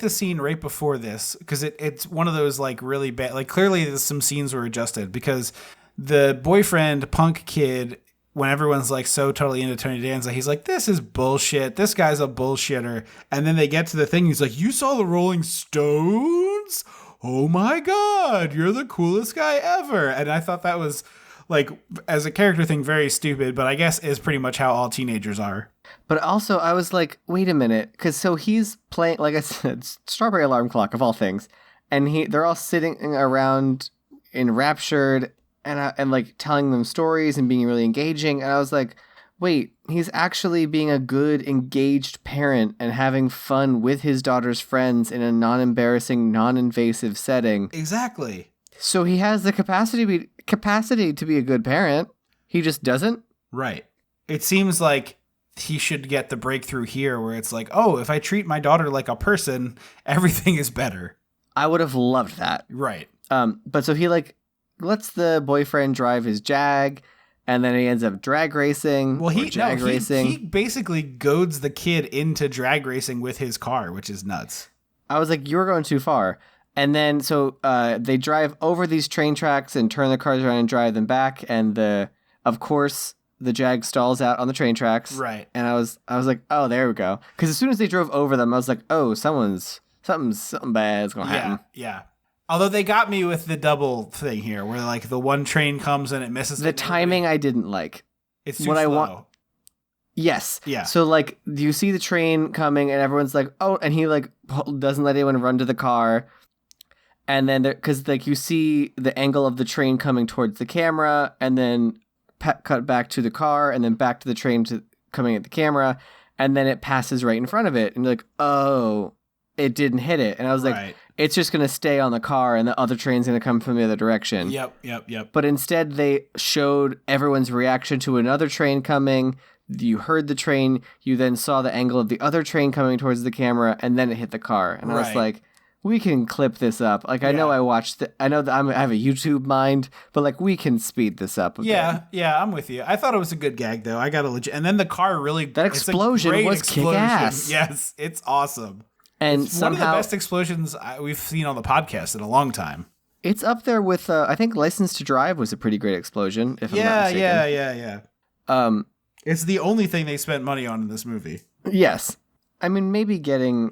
the scene right before this, because it's one of those like really bad. Like clearly, some scenes were adjusted because the boyfriend punk kid, when everyone's like so totally into Tony Danza, he's like, "This is bullshit. This guy's a bullshitter." And then they get to the thing. He's like, "You saw the Rolling Stones? Oh my god, you're the coolest guy ever!" And I thought that was, like, as a character thing, very stupid, but I guess is pretty much how all teenagers are. But also, I was like, wait a minute, because so he's playing, like I said, Strawberry Alarm Clock of all things, and they're all sitting around enraptured and like telling them stories and being really engaging, and I was like, wait, he's actually being a good, engaged parent and having fun with his daughter's friends in a non-embarrassing, non-invasive setting. Exactly. So he has the capacity to be a good parent. He just doesn't. Right. It seems like he should get the breakthrough here where it's like, oh, if I treat my daughter like a person, everything is better. I would have loved that. Right. But so he like lets the boyfriend drive his Jag, and then he ends up drag racing. Well, he basically goads the kid into drag racing with his car, which is nuts. I was like, you're going too far. And then so they drive over these train tracks and turn the cars around and drive them back. And of course, the Jag stalls out on the train tracks. Right. And I was like, oh, there we go. Because as soon as they drove over them, I was like, oh, something bad's gonna happen. Yeah. Although they got me with the double thing here, where like the one train comes and it misses. The timing I didn't like. It's too slow. Yes. Yeah. So like, you see the train coming, and everyone's like, "Oh!" And he like doesn't let anyone run to the car. And then, because like you see the angle of the train coming towards the camera, and then cut back to the car, and then back to the train coming at the camera, and then it passes right in front of it, and you're like, "Oh, it didn't hit it." And I was like, "It's just gonna stay on the car, and the other train's gonna come from the other direction." Yep. But instead, they showed everyone's reaction to another train coming. You heard the train, you then saw the angle of the other train coming towards the camera, and then it hit the car. And I was like, we can clip this up. Like, I know I know that I have a YouTube mind, but like, we can speed this up a bit. Yeah, I'm with you. I thought it was a good gag, though. I got a legit. And then the car really. That explosion was kick-ass. Yes, it's awesome. And it's somehow, one of the best explosions we've seen on the podcast in a long time. It's up there with, I think License to Drive was a pretty great explosion, if I'm not mistaken. Yeah. It's the only thing they spent money on in this movie. Yes. I mean, maybe getting,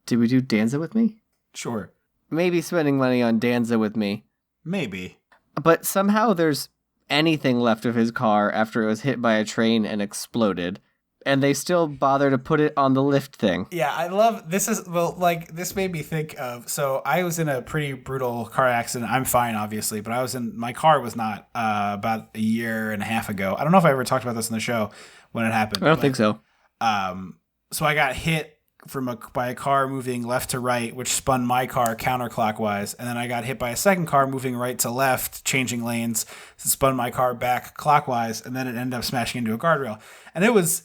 did we do Danza with me? Sure. Maybe spending money on Danza with me. Maybe. But somehow there's anything left of his car after it was hit by a train and exploded. And they still bother to put it on the lift thing. Yeah, I love this. This made me think of. So I was in a pretty brutal car accident. I'm fine, obviously, but my car was not about a year and a half ago. I don't know if I ever talked about this in the show when it happened. I don't think so. So I got hit by a car moving left to right, which spun my car counterclockwise, and then I got hit by a second car moving right to left, changing lanes, spun my car back clockwise, and then it ended up smashing into a guardrail. And it was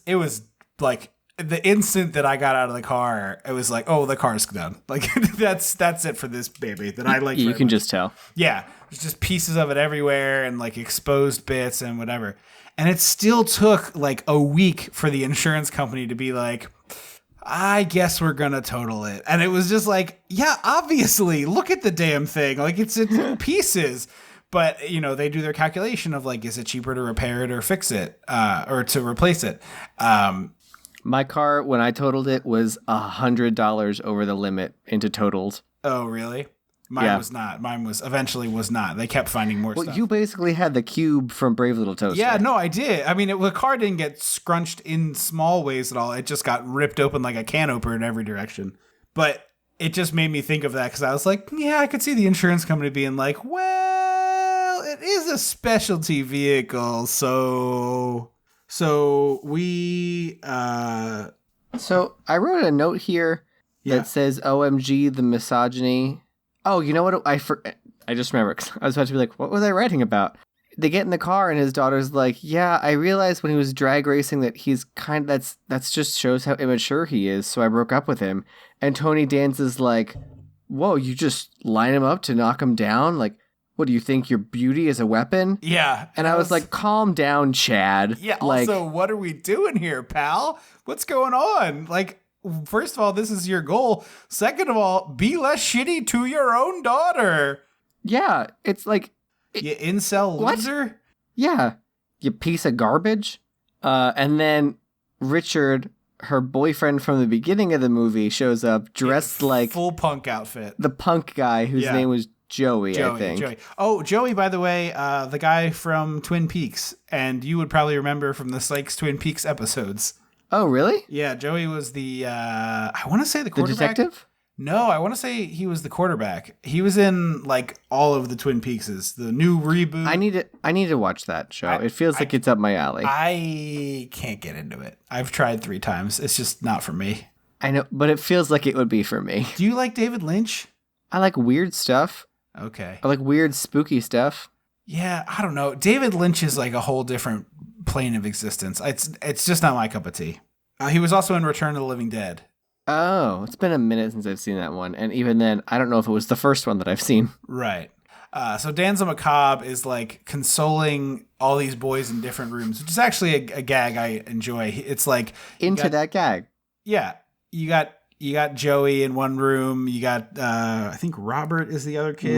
like the instant that I got out of the car, it was like, oh, the car's done. Like that's it for this baby that I like. You can just tell. Yeah, there's just pieces of it everywhere and like exposed bits and whatever. And it still took like a week for the insurance company to be like, I guess we're going to total it. And it was just like, yeah, obviously, look at the damn thing. Like, it's in pieces. But, they do their calculation of, like, is it cheaper to repair it or fix it or to replace it? My car, when I totaled it, was $100 over the limit into totals. Oh, really? Mine was not. Mine eventually was not. They kept finding more stuff. Well, you basically had the cube from Brave Little Toaster. Yeah, no, I did. I mean, the car didn't get scrunched in small ways at all. It just got ripped open like a can opener in every direction. But it just made me think of that because I was like, yeah, I could see the insurance company being like, well, it is a specialty vehicle, so we... So I wrote a note here that says, OMG, the misogyny... Oh, you know what? I just remember. I was about to be like, what was I writing about? They get in the car and his daughter's like, yeah, I realized when he was drag racing that he's that's just shows how immature he is. So I broke up with him. And Tony Danza's like, whoa, you just line him up to knock him down? Like, what do you think? Your beauty is a weapon? Yeah. And I was like, calm down, Chad. Yeah. Like, also, what are we doing here, pal? What's going on? Like, first of all, this is your goal. Second of all, be less shitty to your own daughter. Yeah, it's like... You incel loser? Yeah, you piece of garbage. And then Richard, her boyfriend from the beginning of the movie, shows up dressed like... Full punk outfit. The punk guy whose name was Joey, I think. Joey. Oh, Joey, by the way, the guy from Twin Peaks. And you would probably remember from the Sykes Twin Peaks episodes. Oh, really? Yeah, Joey was the, I want to say the quarterback. The detective? No, I want to say he was the quarterback. He was in, like, all of the Twin Peakses, the new reboot. I need to watch that show. It feels like it's up my alley. I can't get into it. I've tried 3 times. It's just not for me. I know, but it feels like it would be for me. Do you like David Lynch? I like weird stuff. Okay. I like weird, spooky stuff. Yeah, I don't know. David Lynch is like a whole different plane of existence. It's just not my cup of tea. He was also in Return of the Living Dead. Oh, it's been a minute since I've seen that one. And even then, I don't know if it was the first one that I've seen. Right. So Danza Macabre is like consoling all these boys in different rooms, which is actually a gag I enjoy. It's like... Into that gag. Yeah. You got you got Joey in one room. You got I think Robert is the other kid.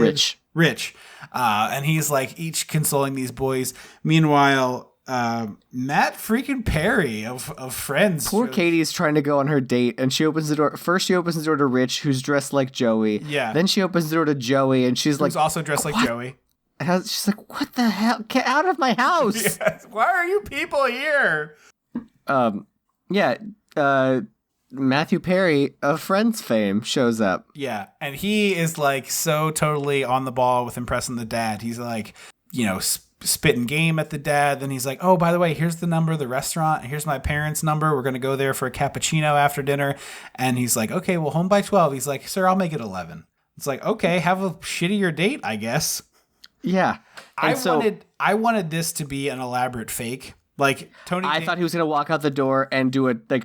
Rich. And he's like each consoling these boys. Meanwhile, Matt freaking Perry of Friends. Poor Katie's trying to go on her date, and she opens the door. First, she opens the door to Rich, who's dressed like Joey. Yeah. Then she opens the door to Joey, and she's who's also dressed like Joey. And she's like, "What the hell? Get out of my house!" Yes. Why are you people here? Matthew Perry of Friends fame shows up. Yeah, and he is like so totally on the ball with impressing the dad. He's like, spitting game at the dad. Then he's like, oh, by the way, here's the number of the restaurant. Here's my parents' number. We're going to go there for a cappuccino after dinner. And he's like, okay, well, home by 12. He's like, sir, I'll make it 11. It's like, okay, have a shittier date, I guess. Yeah. I wanted this to be an elaborate fake. Like Tony, I thought he was gonna walk out the door and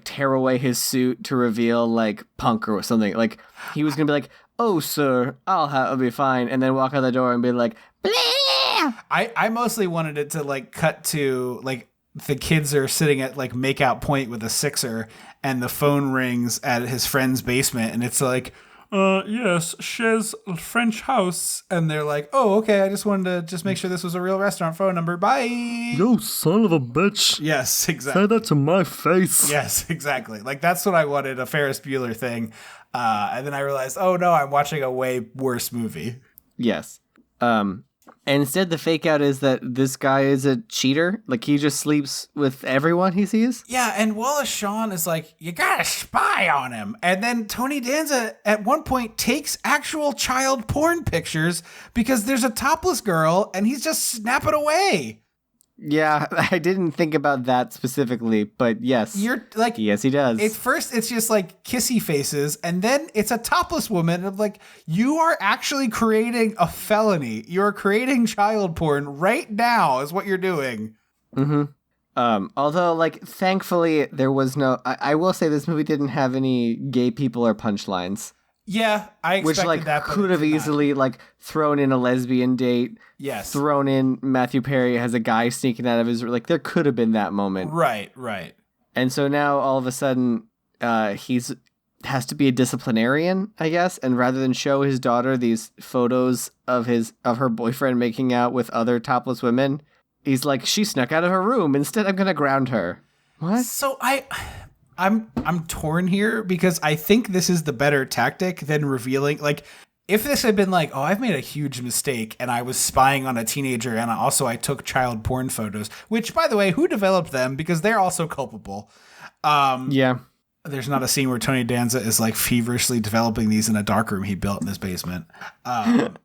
tear away his suit to reveal like punk or something. Like he was gonna be like, "Oh, sir, I'll be fine," and then walk out the door and be like, "Blah!" I mostly wanted it to like cut to like the kids are sitting at like makeout point with a sixer, and the phone rings at his friend's basement, and it's like, yes, Chez French house. And they're like, oh, okay, I just wanted to make sure this was a real restaurant phone number. Bye. You son of a bitch. Yes, exactly. Say that to my face. Yes, exactly. Like, that's what I wanted, a Ferris Bueller thing. And then I realized, oh, no, I'm watching a way worse movie. Yes. And instead, the fake out is that this guy is a cheater. Like, he just sleeps with everyone he sees. Yeah, and Wallace Shawn is like, you gotta spy on him. And then Tony Danza, at one point, takes actual child porn pictures because there's a topless girl, and he's just snapping away. Yeah, I didn't think about that specifically, but yes. You're like, yes, he does. At first, it's just like kissy faces, and then it's a topless woman. And I'm like, you are actually creating a felony. You're creating child porn right now, is what you're doing. Mm-hmm. Although, like, thankfully, there was no. I will say this movie didn't have any gay people or punchlines. Yeah, I expected which, like, that. Could have easily, like, thrown in a lesbian date. Yes. Thrown in Matthew Perry has a guy sneaking out of his... Like, there could have been that moment. Right. And so now, all of a sudden, has to be a disciplinarian, I guess. And rather than show his daughter these photos of her boyfriend making out with other topless women, he's like, she snuck out of her room. Instead, I'm going to ground her. What? So I'm torn here because I think this is the better tactic than revealing. Like, if this had been like, oh, I've made a huge mistake and I was spying on a teenager and I took child porn photos, which, by the way, who developed them? Because they're also culpable. Yeah. There's not a scene where Tony Danza is like feverishly developing these in a darkroom he built in his basement. But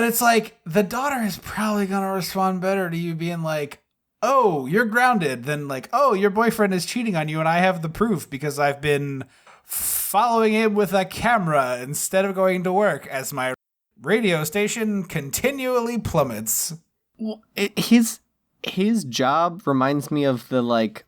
it's like the daughter is probably going to respond better to you being like, oh, you're grounded, than like, oh, your boyfriend is cheating on you and I have the proof because I've been following him with a camera instead of going to work as my radio station continually plummets. Well, his job reminds me of the, like,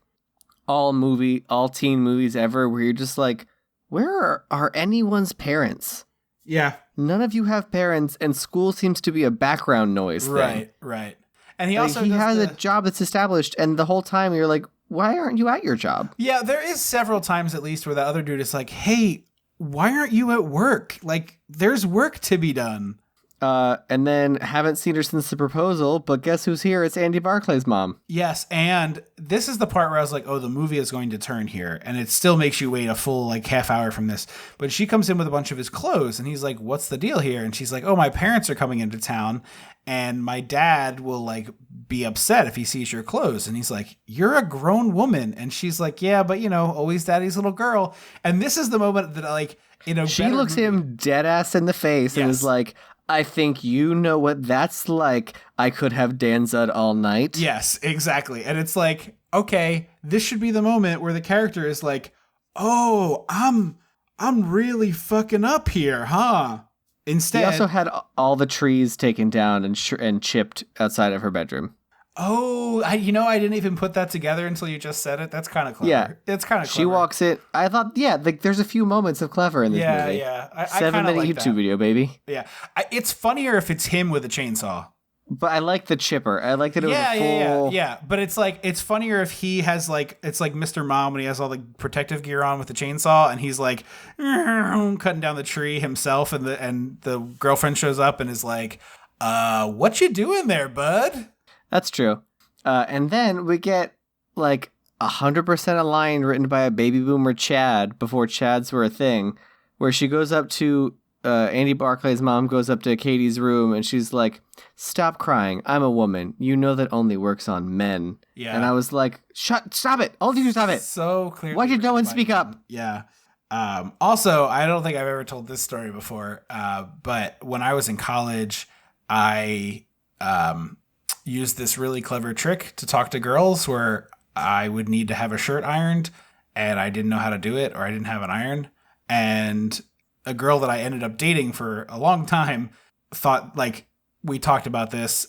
all teen movies ever where you're just like, where are anyone's parents? Yeah. None of you have parents, and school seems to be a background noise thing. Right. And he has a job that's established, and the whole time you're like, why aren't you at your job? Yeah, there is several times at least where the other dude is like, hey, why aren't you at work? Like, there's work to be done. And then haven't seen her since the proposal, but guess who's here? It's Andy Barclay's mom. Yes, and this is the part where I was like, oh, the movie is going to turn here, and it still makes you wait a full, like, half hour from this. But she comes in with a bunch of his clothes, and he's like, what's the deal here? And she's like, oh, my parents are coming into town, and my dad will, like, be upset if he sees your clothes. And he's like, you're a grown woman. And she's like, yeah, but, always daddy's little girl. And this is the moment that, like, she looks him dead ass in the face and is like, I think you know what that's like. I could have Danza'd all night. Yes, exactly. And it's like, okay, this should be the moment where the character is like, oh, I'm really fucking up here, huh? Instead, he also had all the trees taken down and chipped outside of her bedroom. Oh, I didn't even put that together until you just said it. That's kind of clever. Yeah. It's kind of clever. She walks it. I thought, like, there's a few moments of clever in this movie. Yeah. I 7-minute like YouTube video, baby. Yeah. It's funnier if it's him with a chainsaw. But I like the chipper. I like that it was a full... Yeah. But it's like, it's funnier if he has like, it's like Mr. Mom when he has all the protective gear on with the chainsaw and he's like cutting down the tree himself and the girlfriend shows up and is like, what you doing there, bud? That's true. And then we get like 100% a line written by a baby boomer Chad before Chads were a thing, where she goes up to Andy Barclay's mom goes up to Katie's room and she's like, "Stop crying. I'm a woman. You know that only works on men." Yeah. And I was like, stop it. All of you stop it. So clear. Why did no one speak up? Yeah. Also, I don't think I've ever told this story before, but when I was in college, I used this really clever trick to talk to girls where I would need to have a shirt ironed and I didn't know how to do it or I didn't have an iron. And a girl that I ended up dating for a long time thought, like, we talked about this.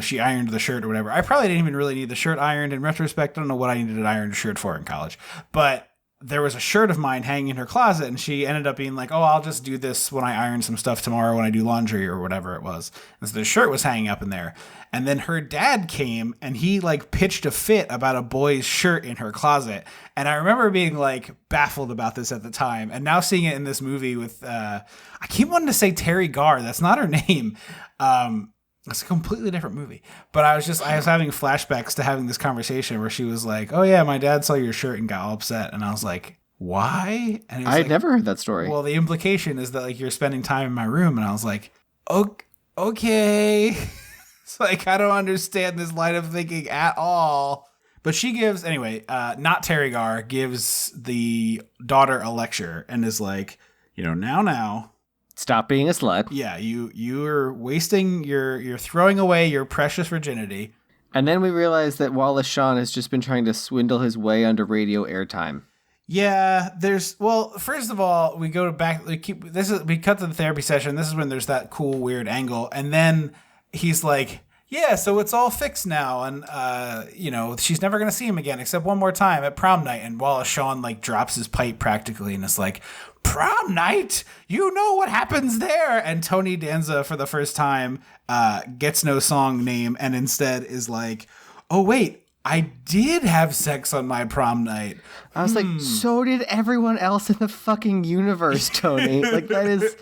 She ironed the shirt or whatever. I probably didn't even really need the shirt ironed in retrospect. I don't know what I needed an ironed shirt for in college, but there was a shirt of mine hanging in her closet and she ended up being like, "Oh, I'll just do this when I iron some stuff tomorrow when I do laundry," or whatever it was. And so the shirt was hanging up in there. And then her dad came and he like pitched a fit about a boy's shirt in her closet. And I remember being like baffled about this at the time. And now seeing it in this movie with, I keep wanting to say Terry Garr. That's not her name. It's a completely different movie. But I was having flashbacks to having this conversation where she was like, "Oh yeah, my dad saw your shirt and got all upset." And I was like, "Why?" And I had never heard that story. Well, the implication is that like you're spending time in my room. And I was like, okay. It's like, I don't understand this line of thinking at all. But she gives, anyway, not Terry Garr, gives the daughter a lecture and is like, now. Stop being a slut. Yeah, you're wasting, you're throwing away your precious virginity. And then we realize that Wallace Shawn has just been trying to swindle his way onto radio airtime. Yeah, first of all, we go back, we cut to the therapy session. This is when there's that cool, weird angle. And then he's like, "Yeah, so it's all fixed now." And, she's never going to see him again except one more time at prom night. And Wallace Shawn like drops his pipe practically and is like, "Prom night? You know what happens there?" And Tony Danza for the first time gets no song name and instead is like, "Oh, wait, I did have sex on my prom night." I was like, so did everyone else in the fucking universe, Tony. Like, that is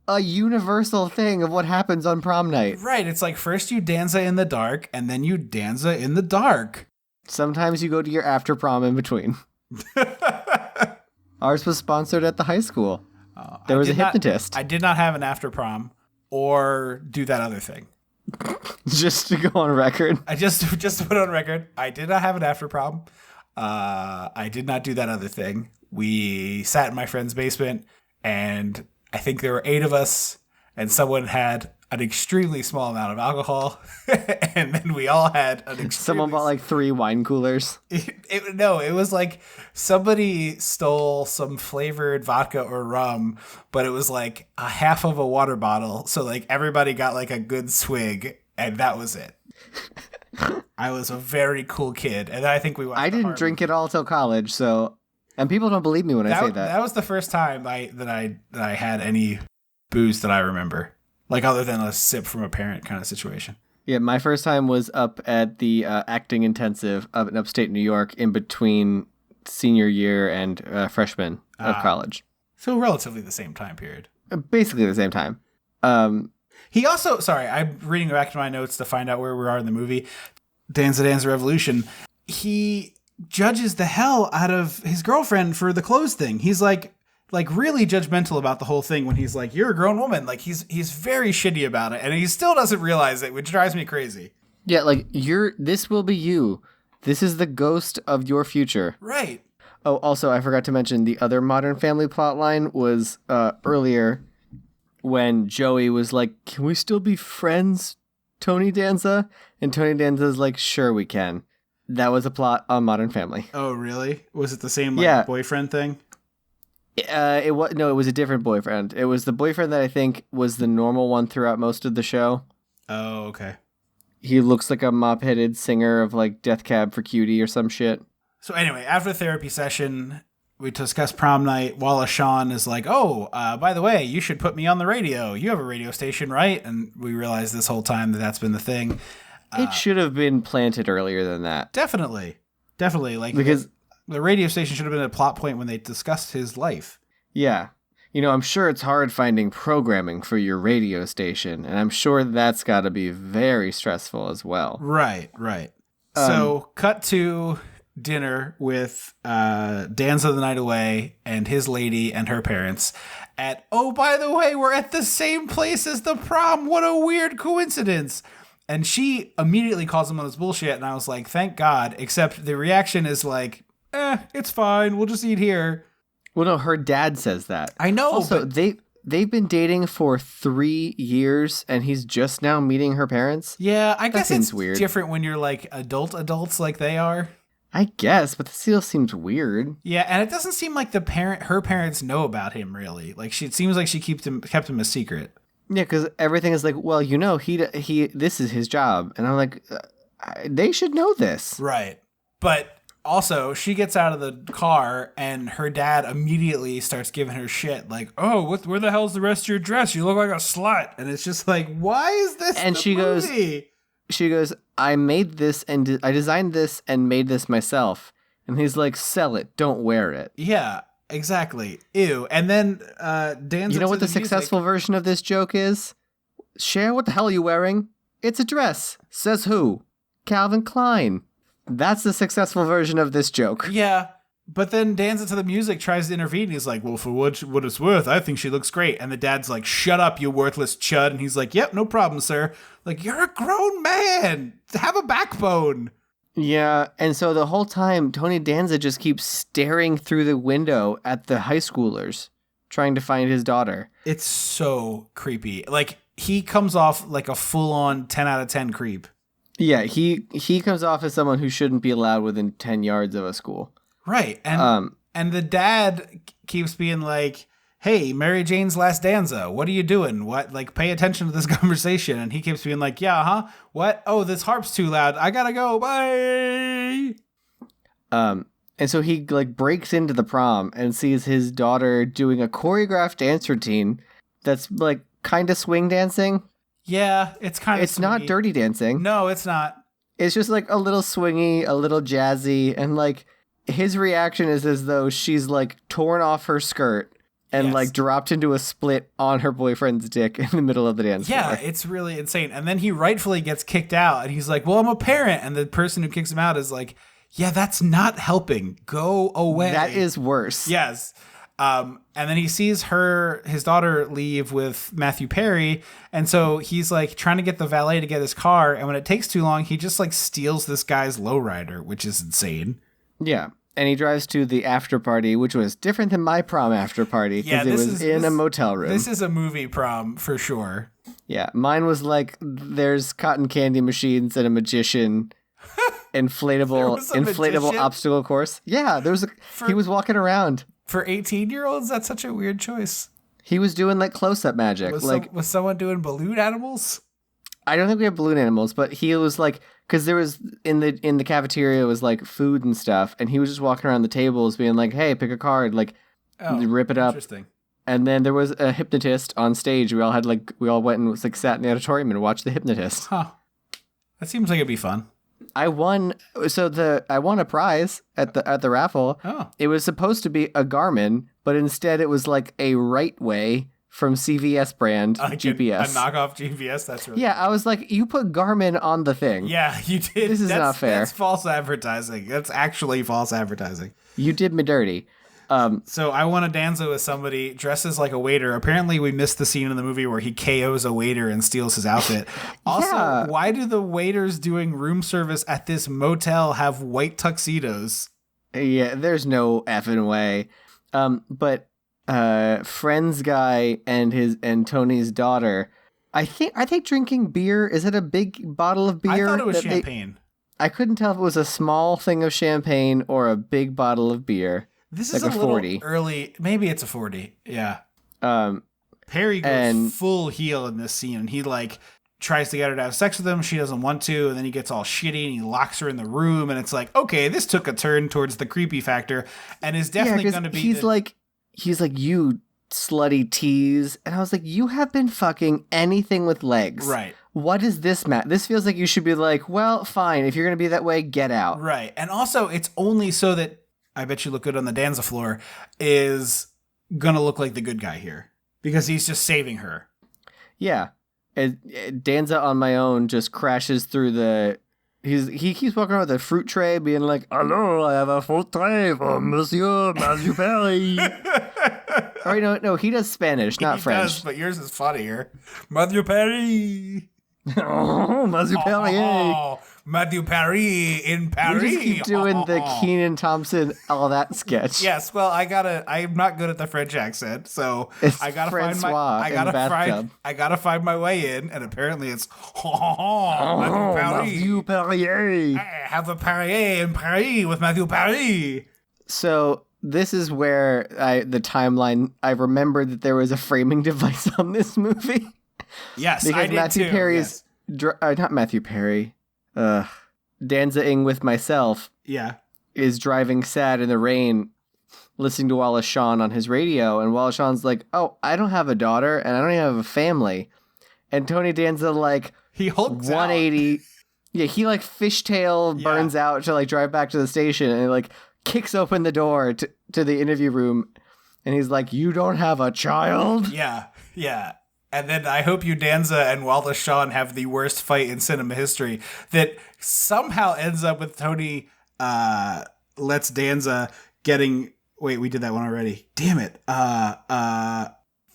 a universal thing of what happens on prom night. Right. It's like first you Danza in the dark and then you Danza in the dark. Sometimes you go to your after prom in between. Ours was sponsored at the high school. There was a hypnotist. I did not have an after prom or do that other thing. Just to go on record. I just to put on record, I did not have an after prom. I did not do that other thing. We sat in my friend's basement and I think there were 8 of us and someone had an extremely small amount of alcohol and then we all had someone bought like 3 wine coolers. It was like somebody stole some flavored vodka or rum, but it was like a half of a water bottle. So like everybody got like a good swig and that was it. I was a very cool kid. And I think I didn't drink it all till college. So, and people don't believe me when I say that. That was the first time that I had any booze that I remember. Like other than a sip from a parent kind of situation. Yeah, my first time was up at the acting intensive up in upstate New York in between senior year and freshman of college. So relatively the same time period. Basically the same time. He also, sorry, I'm reading back to my notes to find out where we are in the movie. Danza Revolution. He judges the hell out of his girlfriend for the clothes thing. He's like really judgmental about the whole thing when he's like, "You're a grown woman." Like he's very shitty about it. And he still doesn't realize it, which drives me crazy. Yeah, like this will be you. This is the ghost of your future. Right. Oh, also, I forgot to mention the other Modern Family plotline was earlier when Joey was like, "Can we still be friends, Tony Danza?" And Tony Danza's like, "Sure we can." That was a plot on Modern Family. Oh, really? Was it the same boyfriend thing? It was a different boyfriend. It was the boyfriend that I think was the normal one throughout most of the show. Oh, okay. He looks like a mop-headed singer of like Death Cab for Cutie or some shit. So anyway, after the therapy session, we discuss prom night. Wallace Shawn is like, oh, by the way, you should put me on the radio. You have a radio station, right? And we realize this whole time that that's been the thing. It should have been planted earlier than that. Definitely. Like, because the radio station should have been a plot point when they discussed his life. Yeah. I'm sure it's hard finding programming for your radio station, and I'm sure that's got to be very stressful as well. Right. So, cut to dinner with Danza the night away and his lady and her parents. Oh, by the way, we're at the same place as the prom. What a weird coincidence. And she immediately calls him on this bullshit, and I was like, thank God, except the reaction is like, it's fine, we'll just eat here. Well, no, her dad says that. I know. Also, they've been dating for 3 years, and he's just now meeting her parents? Yeah, I guess it's weird. Different when you're like adults like they are. I guess, but this still seems weird. Yeah, and it doesn't seem like her parents know about him, really. Like, it seems like she kept him a secret. Yeah, because everything is like, well, he this is his job. And I'm like, they should know this. Right. But also, she gets out of the car and her dad immediately starts giving her shit. Like, oh, where the hell's the rest of your dress? You look like a slut. And it's just like, why is this and the movie? She goes, I made this and I designed this and made this myself. And he's like, sell it. Don't wear it. Yeah, exactly. Ew. And then Danza. You know what the successful version of this joke is? Cher, what the hell are you wearing? It's a dress. Says who? Calvin Klein. That's the successful version of this joke. Yeah, but then Danza to the music tries to intervene. He's like, well, for what it's worth, I think she looks great. And the dad's like, shut up, you worthless chud. And he's like, yep, no problem, sir. Like, you're a grown man. Have a backbone. Yeah, and so the whole time, Tony Danza just keeps staring through the window at the high schoolers, trying to find his daughter. It's so creepy. Like, he comes off like a full-on 10 out of 10 creep. Yeah, he comes off as someone who shouldn't be allowed within 10 yards of a school. Right. And the dad keeps being like, hey, Mary Jane's Last Danza, what are you doing? What? Like, pay attention to this conversation. And he keeps being like, yeah, huh? What? Oh, this harp's too loud. I gotta go. Bye. And so he like breaks into the prom and sees his daughter doing a choreographed dance routine that's like kind of swing dancing. Yeah, it's kind of It's not dirty dancing. No, it's not. It's just like a little swingy, a little jazzy, and like his reaction is as though she's like torn off her skirt and like dropped into a split on her boyfriend's dick in the middle of the dance floor. Yeah, it's really insane. And then he rightfully gets kicked out and he's like, well, I'm a parent. And the person who kicks him out is like, yeah, that's not helping. Go away. That is worse. Yes. And then he sees his daughter leave with Matthew Perry. And so he's like trying to get the valet to get his car. And when it takes too long, he just like steals this guy's lowrider, which is insane. Yeah. And he drives to the after party, which was different than my prom after party because it was in a motel room. This is a movie prom for sure. Yeah. Mine was like there's cotton candy machines and a magician. Inflatable obstacle course. Yeah, he was walking around. For 18-year-olds, that's such a weird choice. He was doing like close-up magic. Was someone doing balloon animals? I don't think we have balloon animals, but he was like, because there was in the cafeteria was like food and stuff, and he was just walking around the tables being like, "Hey, pick a card, like rip it up." Interesting. And then there was a hypnotist on stage. We all went and sat in the auditorium and watched the hypnotist. Huh. That seems like it'd be fun. I won a prize at the raffle. Oh. It was supposed to be a Garmin, but instead it was like a Right Way from CVS brand GPS. A knockoff GPS, that's right. Yeah, I was like, you put Garmin on the thing. Yeah, you did. This is not fair. That's false advertising. That's actually false advertising. You did me dirty. So I want to Danza with somebody dresses like a waiter. Apparently we missed the scene in the movie where he KOs a waiter and steals his outfit. Also, why do the waiters doing room service at this motel have white tuxedos? Yeah, there's no effing way. But Friends guy and Tony's daughter, are they drinking beer? Is it a big bottle of beer? I thought it was champagne. I couldn't tell if it was a small thing of champagne or a big bottle of beer. This is like a little 40. Early. Maybe it's a 40. Yeah. Perry goes full heel in this scene, and he like tries to get her to have sex with him. She doesn't want to. And then he gets all shitty and he locks her in the room. And it's like, okay, this took a turn towards the creepy factor and is definitely going to be. He's like, you slutty tease. And I was like, you have been fucking anything with legs. Right. What is this, Matt? This feels like you should be like, well, fine. If you're going to be that way, get out. Right. And also, it's only so that I bet you look good on the Danza floor is going to look like the good guy here because he's just saving her. Yeah. Danza on my own just crashes through the... He keeps walking around with a fruit tray being like, Hello, I have a fruit tray for Monsieur Matthew Perry. All right, no, he does Spanish, not French. Does, but yours is funnier. Matthew Perry. Oh, Matthew Perry. Oh, Matthew Perry in Paris. We just keep doing the Kenan Thompson, all that sketch. Yes, well, I'm not good at the French accent, so It's I gotta Francois in bathtub. I gotta find my way in, and apparently it's Matthew Perry. Matthew Perry. I have a Perrier in Paris with Matthew Perry. So this is where the timeline, I remembered that there was a framing device on this movie. Yes, Because I did Matthew too. Perry's, not Matthew Perry, Danza-ing with myself Yeah. is driving sad in the rain, listening to Wallace Shawn on his radio, and Wallace Shawn's like, oh, I don't have a daughter, and I don't even have a family. And Tony Danza, like, He hulks 180, yeah, he, like, fishtail burns out to, like, drive back to the station, and, like, kicks open the door to the interview room, and he's like, you don't have a child? Yeah, yeah. And then I hope you, Danza and Wallace Shawn have the worst fight in cinema history that somehow ends up with Tony lets Danza getting... Wait, we did that one already. Damn it. The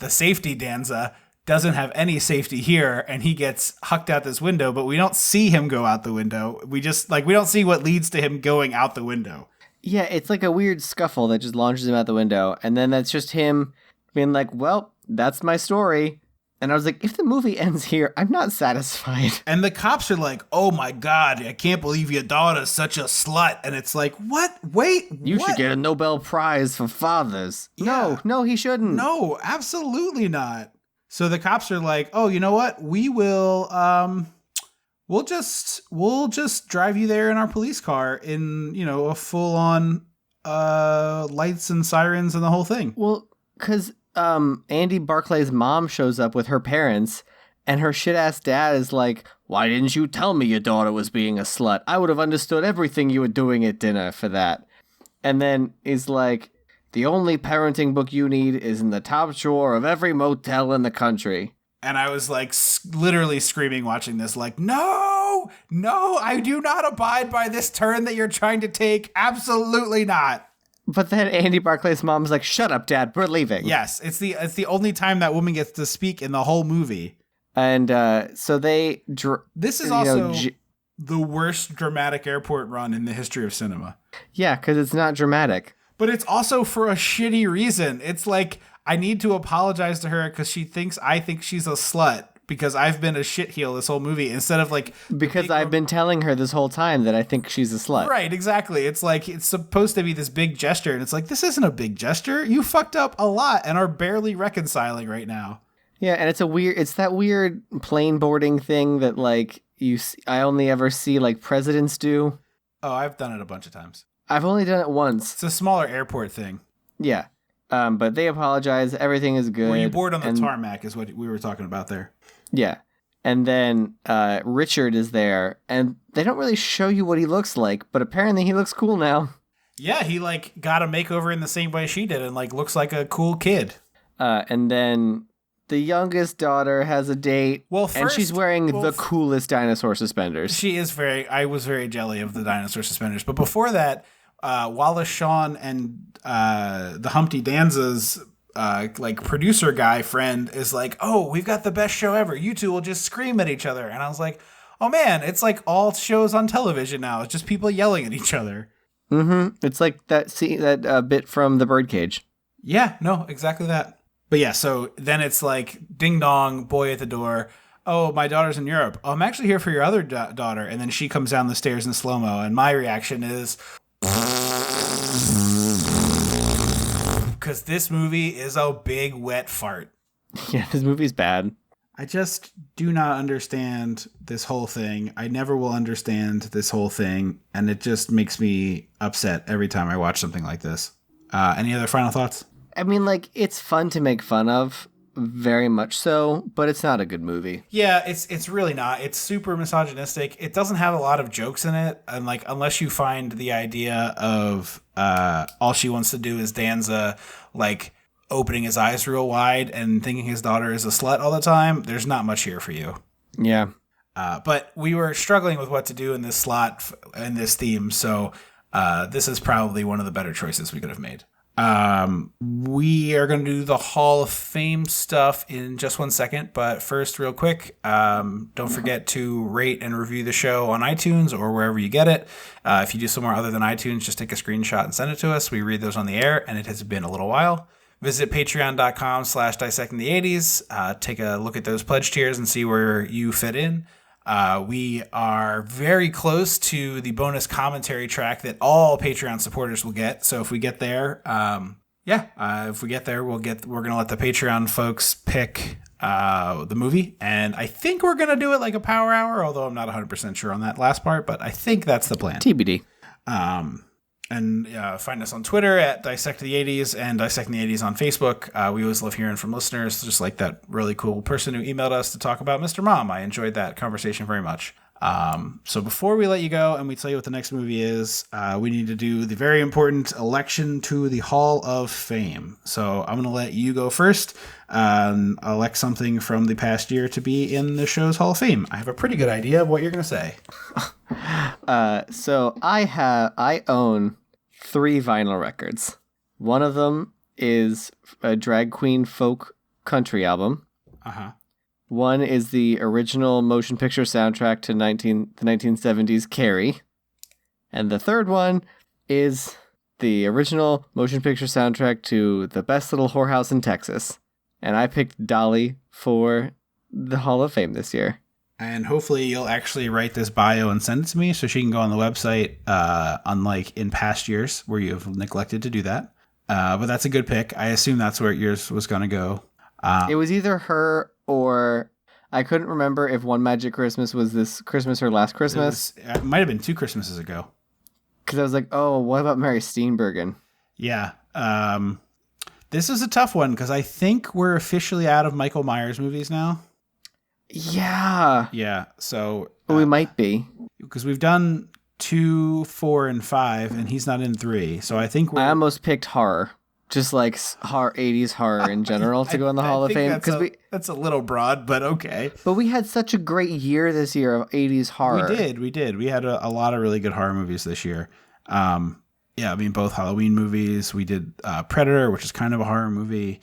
safety Danza doesn't have any safety here, and he gets hucked out this window, but we don't see him go out the window. We just, we don't see what leads to him going out the window. Yeah, it's like a weird scuffle that just launches him out the window, and then that's just him being like, well, that's my story. And I was like, if the movie ends here, I'm not satisfied. And the cops are like, oh my God, I can't believe your daughter's such a slut. And it's like, what? Wait, You what? should get a Nobel Prize for fathers. Yeah. No, he shouldn't. No, absolutely not. So the cops are like, oh, you know what? We will, we'll just drive you there in our police car in, a full on, lights and sirens and the whole thing. Well, because Andy Barclay's mom shows up with her parents, and her shit-ass dad is like, why didn't you tell me your daughter was being a slut? I would have understood everything you were doing at dinner for that. And then he's like, the only parenting book you need is in the top drawer of every motel in the country. And I was like, literally screaming watching this, like, no, I do not abide by this turn that you're trying to take. Absolutely not. But then Andy Barclay's mom's like, shut up, Dad, we're leaving. Yes, it's the only time that woman gets to speak in the whole movie. And so they... This is also the worst dramatic airport run in the history of cinema. Yeah, because it's not dramatic. But it's also for a shitty reason. It's like, I need to apologize to her because I think she's a slut. Because I've been a shitheel this whole movie instead of like... Because I've been telling her this whole time that I think she's a slut. Right, exactly. It's like, it's supposed to be this big gesture. And it's like, this isn't a big gesture. You fucked up a lot and are barely reconciling right now. Yeah, and it's that weird plane boarding thing that like I only ever see like presidents do. Oh, I've done it a bunch of times. I've only done it once. It's a smaller airport thing. Yeah. But they apologize. Everything is good. Where you board on the tarmac is what we were talking about there. Yeah. And then Richard is there, and they don't really show you what he looks like, but apparently he looks cool now. Yeah, he like got a makeover in the same way she did and like looks like a cool kid. And then the youngest daughter has a date. Well, and she's wearing the coolest dinosaur suspenders. She is I was very jelly of the dinosaur suspenders. But before that, Wallace Shawn and the Humpty Danza's like producer guy friend is like, oh, we've got the best show ever. You two will just scream at each other. And I was like, oh man, it's like all shows on television now. It's just people yelling at each other. Mm-hmm. It's like that bit from The Birdcage. Yeah, no, exactly that. But yeah, so then it's like ding dong, boy at the door. Oh, my daughter's in Europe. Oh, I'm actually here for your other daughter. And then she comes down the stairs in slow-mo. And my reaction is... Because this movie is a big wet fart. Yeah, this movie's bad. I just do not understand this whole thing. I never will understand this whole thing, and it just makes me upset every time I watch something like this. Any other final thoughts? I mean, like, it's fun to make fun of, very much so, but it's not a good movie. Yeah, it's really not. It's super misogynistic. It doesn't have a lot of jokes in it, and like unless you find the idea of all she wants to do is Danza, like opening his eyes real wide and thinking his daughter is a slut all the time, there's not much here for you. Yeah. But we were struggling with what to do in this slot and this theme, so this is probably one of the better choices we could have made. We are going to do the Hall of Fame stuff in just 1 second, but first, real quick, don't forget to rate and review the show on iTunes or wherever you get it. If you do somewhere other than iTunes, just take a screenshot and send it to us. We read those on the air, and it has been a little while. Visit patreon.com/dissectingtheeighties. Take a look at those pledge tiers and see where you fit in. We are very close to the bonus commentary track that all Patreon supporters will get. So if we get there, if we get there, we're going to let the Patreon folks pick the movie. And I think we're going to do it like a power hour, although I'm not 100% sure on that last part, but I think that's the plan. TBD. And find us on Twitter at Dissect the 80s and Dissect the 80s on Facebook. We always love hearing from listeners, just like that really cool person who emailed us to talk about Mr. Mom. I enjoyed that conversation very much. So before we let you go and we tell you what the next movie is, we need to do the very important election to the Hall of Fame. So I'm going to let you go first. Elect something from the past year to be in the show's Hall of Fame. I have a pretty good idea of what you're going to say. So I own 3 vinyl records. One of them is a drag queen folk country album. Uh-huh. One is the original motion picture soundtrack to the 1970s Carrie. And the third one is the original motion picture soundtrack to The Best Little Whorehouse in Texas. And I picked Dolly for the Hall of Fame this year. And hopefully you'll actually write this bio and send it to me so she can go on the website, unlike in past years where you have neglected to do that. But that's a good pick. I assume that's where yours was going to go. It was either her or I couldn't remember if One Magic Christmas was this Christmas or last Christmas. It might have been 2 Christmases ago. Because I was like, oh, what about Mary Steenburgen? Yeah. This is a tough one because I think we're officially out of Michael Myers movies now. Yeah. Yeah. So we might be. Because we've done 2, 4, and 5, and he's not in 3. So I think I almost picked horror. Just like horror, 80s horror in general to go in the Hall of Fame. That's a little broad, but okay. But we had such a great year this year of 80s horror. We did. We had a lot of really good horror movies this year. Yeah, I mean, both Halloween movies. We did Predator, which is kind of a horror movie.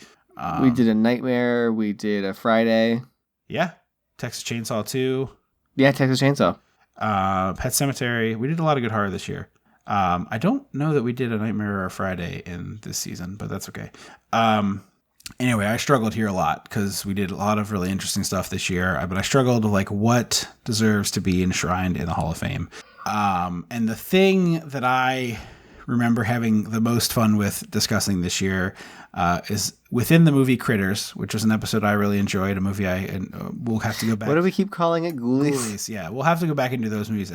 We did A Nightmare. We did A Friday. Yeah. Texas Chainsaw 2. Yeah, Texas Chainsaw. Pet Sematary. We did a lot of good horror this year. I don't know that we did A Nightmare or a Friday in this season, but that's okay. Anyway, I struggled here a lot because we did a lot of really interesting stuff this year, but I struggled with like what deserves to be enshrined in the Hall of Fame. And the thing that I remember having the most fun with discussing this year is within the movie Critters, which was an episode I really enjoyed, a movie we'll have to go back. What do we keep calling it? Ghoulies? Yeah, we'll have to go back into those movies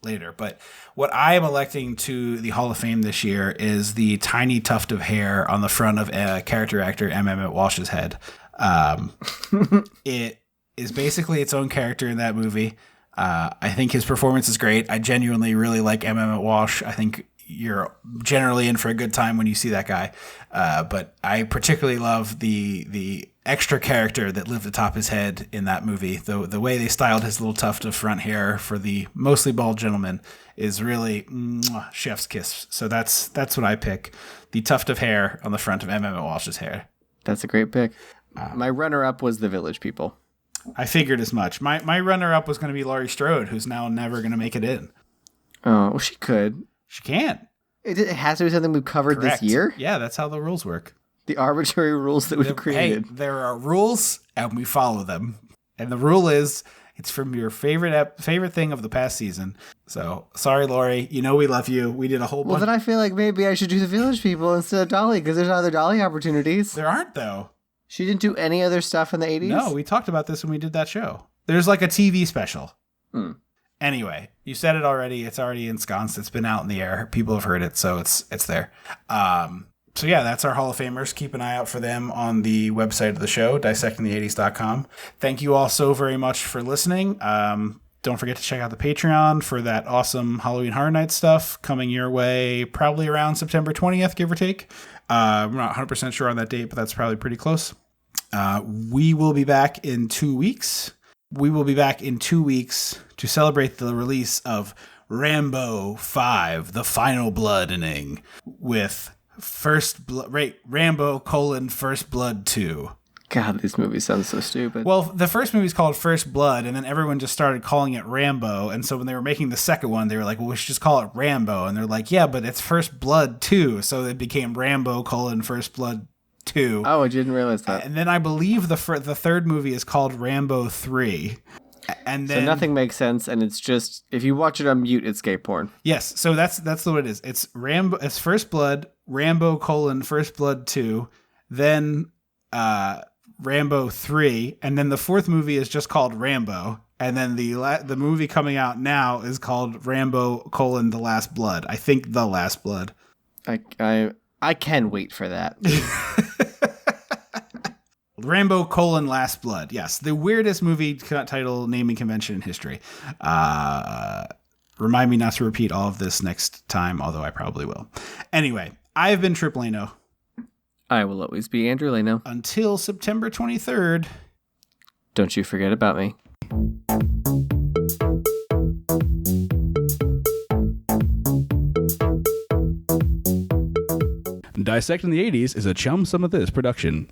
later. But what I am electing to the Hall of Fame this year is the tiny tuft of hair on the front of character actor M. Emmett Walsh's head. It is basically its own character in that movie. I think his performance is great. I genuinely really like M. Emmett Walsh. I think you're generally in for a good time when you see that guy. But I particularly love the extra character that lived atop his head in that movie. The way they styled his little tuft of front hair for the mostly bald gentleman is really chef's kiss. So that's what I pick. The tuft of hair on the front of M. Emmett Walsh's hair. That's a great pick. My runner-up was The Village People. I figured as much. My runner-up was going to be Laurie Strode, who's now never going to make it in. Oh, well, she could. She can't. It has to be something we've covered Correct. This year? Yeah, that's how the rules work. The arbitrary rules that we've created. Hey, there are rules, and we follow them. And the rule is, it's from your favorite thing of the past season. So, sorry, Laurie. You know we love you. We did a whole bunch. Well, then I feel like maybe I should do The Village People instead of Dolly, because there's other Dolly opportunities. There aren't, though. She didn't do any other stuff in the 80s? No, we talked about this when we did that show. There's like a TV special. Anyway, you said it already. It's already ensconced. It's been out in the air. People have heard it, so it's there. So yeah, that's our Hall of Famers. Keep an eye out for them on the website of the show, dissectingthe80s.com. Thank you all so very much for listening. Don't forget to check out the Patreon for that awesome Halloween Horror Night stuff coming your way probably around September 20th, give or take. I'm not 100% sure on that date, but that's probably pretty close. We will be back in 2 weeks. We will be back in 2 weeks to celebrate the release of Rambo 5, The Final Bloodening, with Rambo: First Blood 2. God, these movies sound so stupid. Well, the first movie is called First Blood, and then everyone just started calling it Rambo. And so when they were making the second one, they were like, well, we should just call it Rambo. And they're like, yeah, but it's First Blood 2. So it became Rambo: First Blood 2. Oh, I didn't realize that. And then I believe the third movie is called Rambo 3. And then, so nothing makes sense, and it's just, if you watch it on mute, it's gay porn. Yes, so that's what it is. It's Rambo. It's First Blood, Rambo: First Blood 2, then Rambo 3, and then the fourth movie is just called Rambo, and then the movie coming out now is called Rambo: The Last Blood. I think The Last Blood. I can wait for that. Rambo: Last Blood. Yes, the weirdest movie title naming convention in history. Remind me not to repeat all of this next time, although I probably will. Anyway, I've been Trip Lano. I will always be Andrew Lano. Until September 23rd. Don't you forget about me. Dissecting the 80s is a Chum Some of This production.